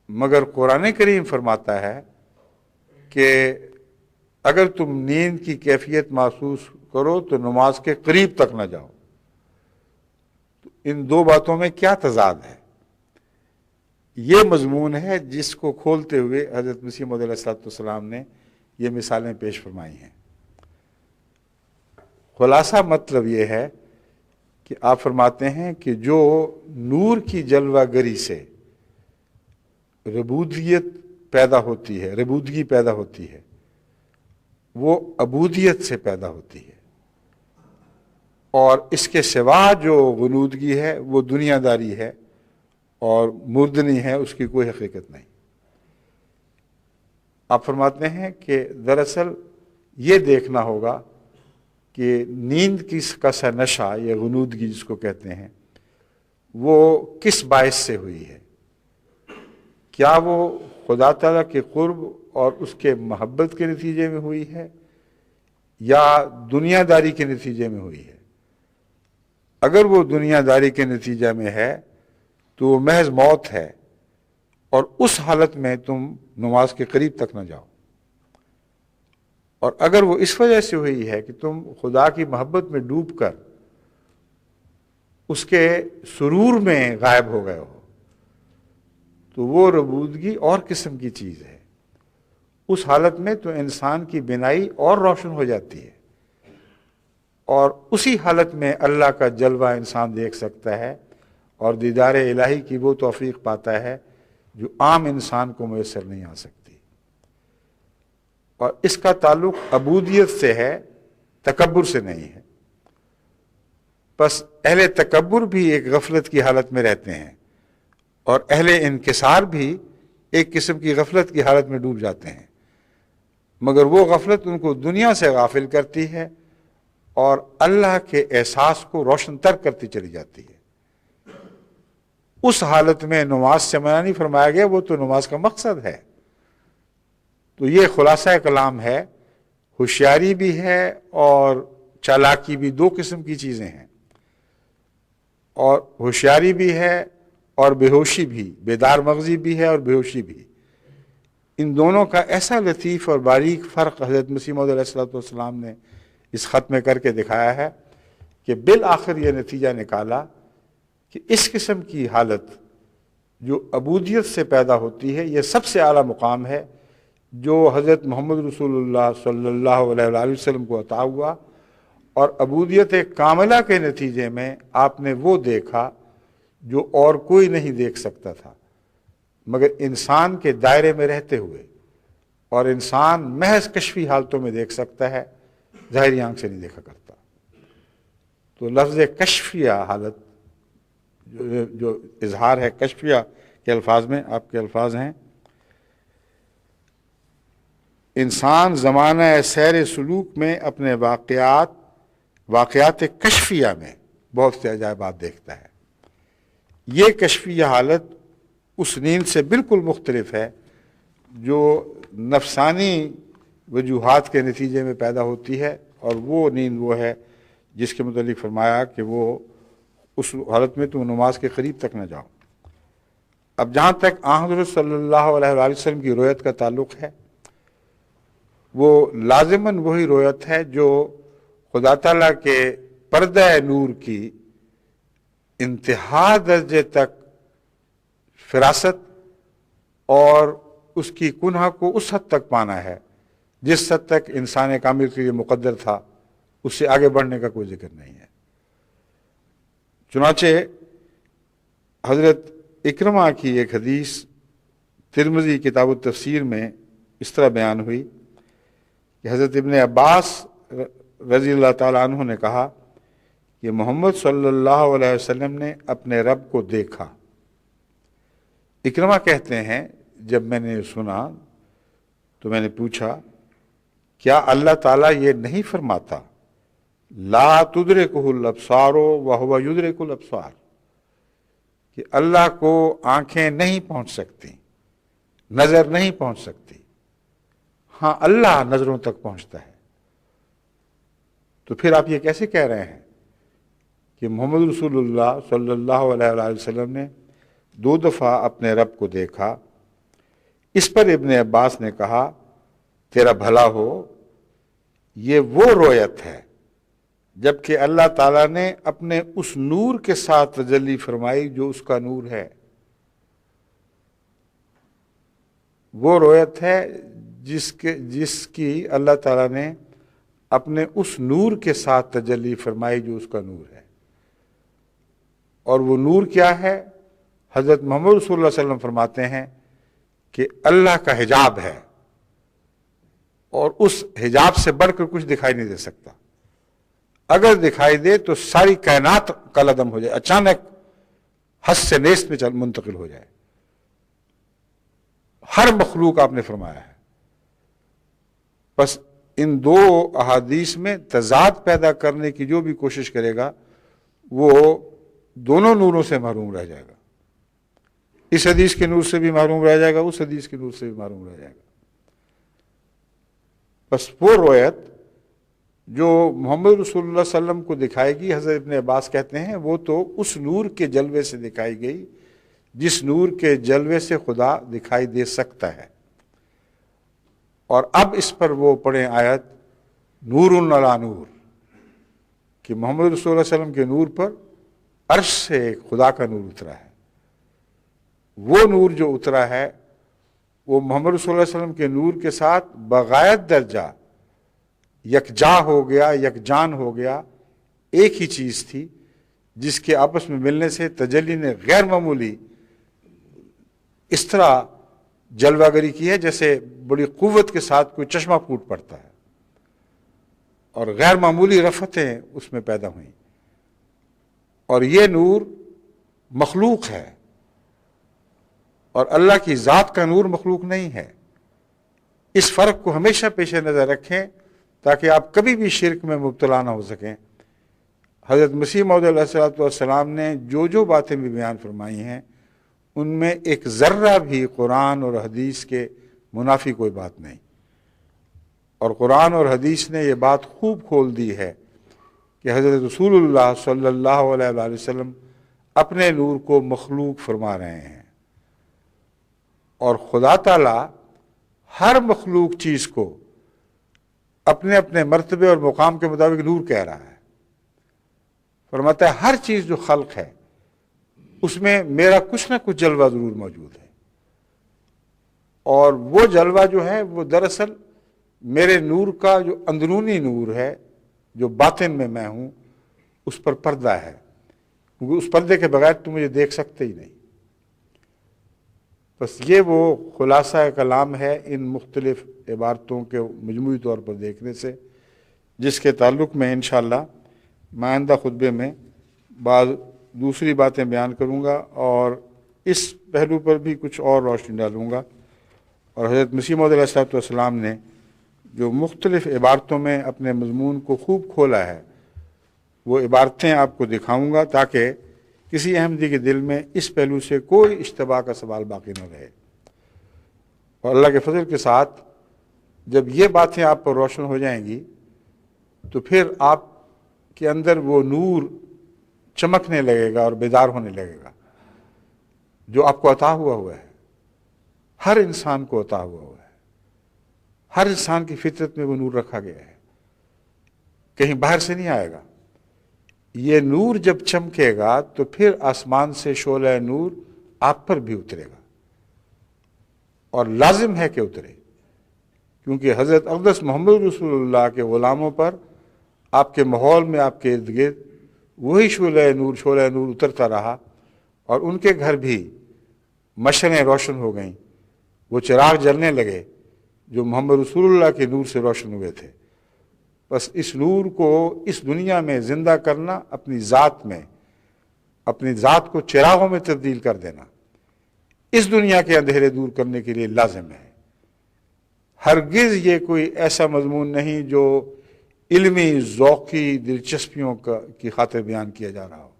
مگر قرآن کریم فرماتا ہے کہ اگر تم نیند کی کیفیت محسوس کرو تو نماز کے قریب تک نہ جاؤ۔ تو ان دو باتوں میں کیا تضاد ہے؟ یہ مضمون ہے جس کو کھولتے ہوئے حضرت مسیح موعود علیہ السلام نے یہ مثالیں پیش فرمائی ہیں۔ خلاصہ مطلب یہ ہے کہ آپ فرماتے ہیں کہ جو نور کی جلوہ گری سے ربودیت پیدا ہوتی ہے، ربودگی پیدا ہوتی ہے، وہ عبودیت سے پیدا ہوتی ہے، اور اس کے سوا جو غنودگی ہے وہ دنیا داری ہے اور مردنی ہے، اس کی کوئی حقیقت نہیں۔ آپ فرماتے ہیں کہ دراصل یہ دیکھنا ہوگا کہ نیند کا سا نشہ یا غنودگی جس کو کہتے ہیں وہ کس باعث سے ہوئی ہے۔ کیا وہ خدا تعالیٰ کے قرب اور اس کے محبت کے نتیجے میں ہوئی ہے یا دنیا داری کے نتیجے میں ہوئی ہے؟ اگر وہ دنیا داری کے نتیجہ میں ہے تو وہ محض موت ہے، اور اس حالت میں تم نماز کے قریب تک نہ جاؤ۔ اور اگر وہ اس وجہ سے ہوئی ہے کہ تم خدا کی محبت میں ڈوب کر اس کے سرور میں غائب ہو گئے ہو، تو وہ ربودگی اور قسم کی چیز ہے۔ اس حالت میں تو انسان کی بینائی اور روشن ہو جاتی ہے، اور اسی حالت میں اللہ کا جلوہ انسان دیکھ سکتا ہے اور دیدار الہی کی وہ توفیق پاتا ہے جو عام انسان کو میسر نہیں آ سکتی۔ اور اس کا تعلق عبودیت سے ہے، تکبر سے نہیں ہے۔ بس اہل تکبر بھی ایک غفلت کی حالت میں رہتے ہیں، اور اہل انکسار بھی ایک قسم کی غفلت کی حالت میں ڈوب جاتے ہیں، مگر وہ غفلت ان کو دنیا سے غافل کرتی ہے اور اللہ کے احساس کو روشن تر کرتی چلی جاتی ہے۔ اس حالت میں نماز سے منع نہیں فرمایا گیا، وہ تو نماز کا مقصد ہے۔ تو یہ خلاصہ کلام ہے۔ ہوشیاری بھی ہے اور چالاکی بھی، دو قسم کی چیزیں ہیں، اور ہوشیاری بھی ہے اور بے ہوشی بھی، بیدار مغزی بھی ہے اور بے ہوشی بھی۔ ان دونوں کا ایسا لطیف اور باریک فرق حضرت مسیح موعود علیہ السلام نے اس خط میں کر کے دکھایا ہے کہ بالآخر یہ نتیجہ نکالا کہ اس قسم کی حالت جو عبودیت سے پیدا ہوتی ہے یہ سب سے اعلیٰ مقام ہے جو حضرت محمد رسول اللہ صلی اللہ علیہ وآلہ وسلم کو عطا ہوا، اور عبودیت کاملہ کے نتیجے میں آپ نے وہ دیکھا جو اور کوئی نہیں دیکھ سکتا تھا مگر انسان کے دائرے میں رہتے ہوئے، اور انسان محض کشفی حالتوں میں دیکھ سکتا ہے، ظاہری آنکھ سے نہیں دیکھا کرتا۔ تو لفظ کشفیہ حالت جو اظہار ہے کشفیہ کے الفاظ میں، آپ کے الفاظ ہیں، انسان زمانہ سیر سلوک میں اپنے واقعات کشفیہ میں بہت سے عجائبات دیکھتا ہے۔ یہ کشفیہ حالت اس نیند سے بالکل مختلف ہے جو نفسانی وجوہات کے نتیجے میں پیدا ہوتی ہے، اور وہ نیند وہ ہے جس کے متعلق فرمایا کہ وہ اس حالت میں تم نماز کے قریب تک نہ جاؤ۔ اب جہاں تک حضرت صلی اللہ علیہ وآلہ وسلم کی رویت کا تعلق ہے، وہ لازماً وہی رویت ہے جو خدا تعالیٰ کے پردہ نور کی انتہا درجے تک فراست اور اس کی کنہ کو اس حد تک پانا ہے جس حد تک انسان کامل کے لیے مقدر تھا، اس سے آگے بڑھنے کا کوئی ذکر نہیں ہے۔ چنانچہ حضرت اکرمہ کی ایک حدیث ترمذی کتاب التفسیر میں اس طرح بیان ہوئی کہ حضرت ابن عباس رضی اللہ تعالیٰ عنہ نے کہا کہ محمد صلی اللہ علیہ وسلم نے اپنے رب کو دیکھا۔ اکرمہ کہتے ہیں جب میں نے سنا تو میں نے پوچھا کیا اللہ تعالیٰ یہ نہیں فرماتا لا تدرکہ الابصار وہو یدرک الابصار، کہ اللہ کو آنکھیں نہیں پہنچ سکتی، نظر نہیں پہنچ سکتی، ہاں اللہ نظروں تک پہنچتا ہے۔ تو پھر آپ یہ کیسے کہہ رہے ہیں کہ محمد رسول اللہ صلی اللہ علیہ وآلہ وسلم نے 2 دفعہ اپنے رب کو دیکھا؟ اس پر ابن عباس نے کہا تیرا بھلا ہو، یہ وہ رویت ہے جبکہ اللہ تعالیٰ نے اپنے اس نور کے ساتھ تجلی فرمائی جو اس کا نور ہے۔ وہ رویت ہے جس کی اللہ تعالیٰ نے اپنے اس نور کے ساتھ تجلی فرمائی جو اس کا نور ہے، اور وہ نور کیا ہے؟ حضرت محمد رسول اللہ علیہ وسلم فرماتے ہیں کہ اللہ کا حجاب ہے، اور اس حجاب سے بڑھ کر کچھ دکھائی نہیں دے سکتا۔ اگر دکھائی دے تو ساری کائنات کالعدم ہو جائے، اچانک ہست سے نیست میں منتقل ہو جائے۔ ہر مخلوق آپ نے فرمایا ہے۔ بس ان 2 احادیث میں تضاد پیدا کرنے کی جو بھی کوشش کرے گا وہ دونوں نوروں سے محروم رہ جائے گا، اس حدیث کے نور سے بھی محروم رہ جائے گا، اس حدیث کے نور سے بھی محروم رہ جائے گا۔ بس وہ رویت جو محمد رسول اللہ صلی اللہ علیہ وسلم کو دکھائے گی، حضرت ابن عباس کہتے ہیں وہ تو اس نور کے جلوے سے دکھائی گئی جس نور کے جلوے سے خدا دکھائی دے سکتا ہے۔ اور اب اس پر وہ پڑھیں آیت نور علی نور، کہ محمد رسول اللہ علیہ وسلم کے نور پر عرش سے خدا کا نور اترا ہے۔ وہ نور جو اترا ہے وہ محمد رسول اللہ علیہ وسلم کے نور کے ساتھ بغایت درجہ یکجا ہو گیا، یکجان ہو گیا، ایک ہی چیز تھی جس کے آپس میں ملنے سے تجلی نے غیر معمولی اس طرح جلوہ گری کی ہے جیسے بڑی قوت کے ساتھ کوئی چشمہ پھوٹ پڑتا ہے، اور غیر معمولی رفتیں اس میں پیدا ہوئیں۔ اور یہ نور مخلوق ہے، اور اللہ کی ذات کا نور مخلوق نہیں ہے۔ اس فرق کو ہمیشہ پیش نظر رکھیں تاکہ آپ کبھی بھی شرک میں مبتلا نہ ہو سکیں۔ حضرت مسیح موعود علیہ السلام نے جو باتیں بھی بیان فرمائی ہیں ان میں ایک ذرہ بھی قرآن اور حدیث کے منافی کوئی بات نہیں، اور قرآن اور حدیث نے یہ بات خوب کھول دی ہے کہ حضرت رسول اللہ صلی اللہ علیہ وآلہ وسلم اپنے نور کو مخلوق فرما رہے ہیں، اور خدا تعالی ہر مخلوق چیز کو اپنے اپنے مرتبے اور مقام کے مطابق نور کہہ رہا ہے. فرماتا ہے ہر چیز جو خلق ہے اس میں میرا کچھ نہ کچھ جلوہ ضرور موجود ہے، اور وہ جلوہ جو ہے وہ دراصل میرے نور کا جو اندرونی نور ہے، جو باطن میں ہوں، اس پر پردہ ہے، کیونکہ اس پردے کے بغیر تم مجھے دیکھ سکتے ہی نہیں. بس یہ وہ خلاصہ کلام ہے ان مختلف عبارتوں کے مجموعی طور پر دیکھنے سے، جس کے تعلق میں انشاءاللہ میں آئندہ خطبے میں بعض دوسری باتیں بیان کروں گا، اور اس پہلو پر بھی کچھ اور روشنی ڈالوں گا. اور حضرت مسیح موعود علیہ الصلوۃ والسلام نے جو مختلف عبارتوں میں اپنے مضمون کو خوب کھولا ہے، وہ عبارتیں آپ کو دکھاؤں گا تاکہ کسی احمدی کے دل میں اس پہلو سے کوئی اشتباہ کا سوال باقی نہ رہے. اور اللہ کے فضل کے ساتھ جب یہ باتیں آپ پر روشن ہو جائیں گی تو پھر آپ کے اندر وہ نور چمکنے لگے گا اور بیدار ہونے لگے گا جو آپ کو عطا ہوا ہے، ہر انسان کو عطا ہوا ہے. ہر انسان کی فطرت میں وہ نور رکھا گیا ہے، کہیں باہر سے نہیں آئے گا. یہ نور جب چمکے گا تو پھر آسمان سے شعلہ نور آپ پر بھی اترے گا، اور لازم ہے کہ اترے، کیونکہ حضرت اقدس محمد رسول اللہ کے غلاموں پر آپ کے ماحول میں، آپ کے ارد گرد وہی شعلہ نور اترتا رہا، اور ان کے گھر بھی مشعلیں روشن ہو گئیں، وہ چراغ جلنے لگے جو محمد رسول اللہ کے نور سے روشن ہوئے تھے. بس اس نور کو اس دنیا میں زندہ کرنا، اپنی ذات میں، اپنی ذات کو چراغوں میں تبدیل کر دینا، اس دنیا کے اندھیرے دور کرنے کے لیے لازم ہے. ہرگز یہ کوئی ایسا مضمون نہیں جو علمی ذوقی دلچسپیوں کی خاطر بیان کیا جا رہا ہو.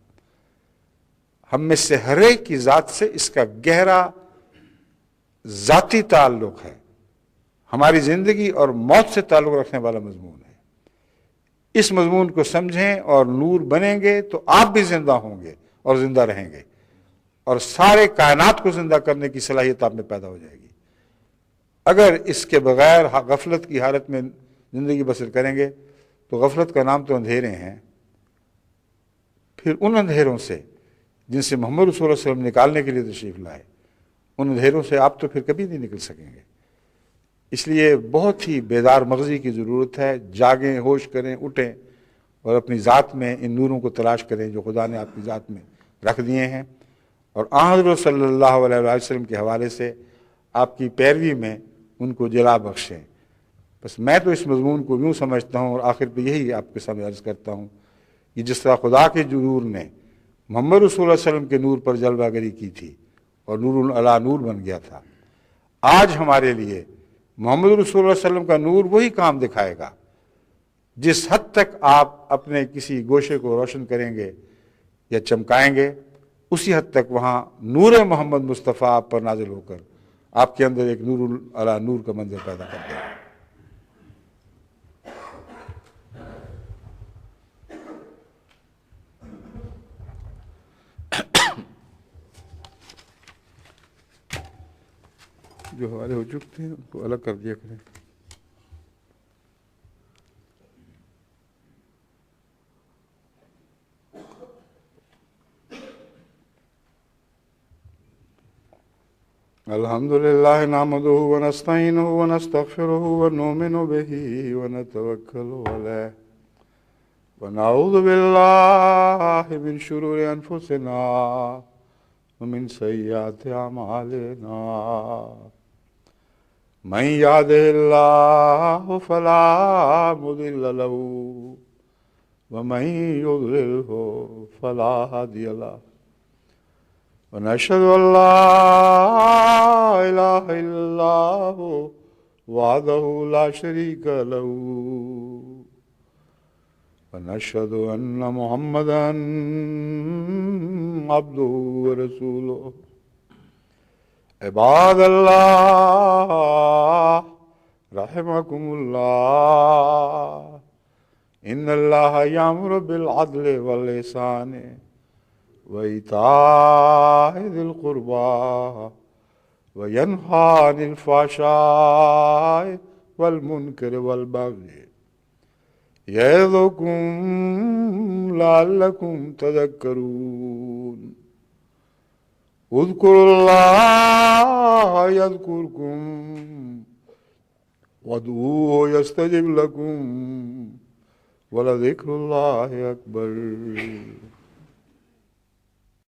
ہم میں سے ہر ایک کی ذات سے اس کا گہرا ذاتی تعلق ہے، ہماری زندگی اور موت سے تعلق رکھنے والا مضمون ہے. اس مضمون کو سمجھیں اور نور بنیں گے تو آپ بھی زندہ ہوں گے اور زندہ رہیں گے، اور سارے کائنات کو زندہ کرنے کی صلاحیت آپ میں پیدا ہو جائے گی. اگر اس کے بغیر غفلت کی حالت میں زندگی بسر کریں گے تو غفلت کا نام تو اندھیرے ہیں. پھر ان اندھیروں سے جن سے محمد رسول اللہ علیہ وسلم نکالنے کے لیے تشریف لائے، ان اندھیروں سے آپ تو پھر کبھی نہیں نکل سکیں گے. اس لیے بہت ہی بیدار مغزی کی ضرورت ہے. جاگیں، ہوش کریں، اٹھیں، اور اپنی ذات میں ان نوروں کو تلاش کریں جو خدا نے آپ کی ذات میں رکھ دیے ہیں، اور حضرت صلی اللہ علیہ وسلم کے حوالے سے آپ کی پیروی میں ان کو جلا بخشیں. بس میں تو اس مضمون کو یوں سمجھتا ہوں، اور آخر پہ یہی آپ کے سامنے عرض کرتا ہوں کہ جس طرح خدا کے نور نے محمد رسول اللہ علیہ وسلم کے نور پر جلوہ گری کی تھی اور نور علی نور بن گیا تھا، آج ہمارے لیے محمد رسول اللہ علیہ وسلم کا نور وہی کام دکھائے گا. جس حد تک آپ اپنے کسی گوشے کو روشن کریں گے یا چمکائیں گے، اسی حد تک وہاں نور محمد مصطفیٰ آپ پر نازل ہو کر آپ کے اندر ایک نور علی نور کا منظر پیدا کر دے گا. جو حوالے ہو چکتے ہیں ان کو الگ کر دیا کریں. الحمدللہ نحمدہ ونستعینہ ونستغفرہ ونؤمن بہ ونتوکل علیہ ونعوذ باللہ من شرور انفسنا ومن سیئات اعمالنا. من یهده اللہ فلا مضل له ومن یضللہ فلا ہادی له. ونشهد ان لا اله الا الله وحده لا شريك له ونشهد ان محمدا عبده ورسوله. عباد الله رحمكم الله ان الله يأمر بالعدل والإحسان وإيتاء ذي القربى وينهى عن الفحشاء والمنكر والبغي يعظكم لعلكم تذكرون اذكروا الله يذكركم وادعوه يستجب لكم ولذكر الله أكبر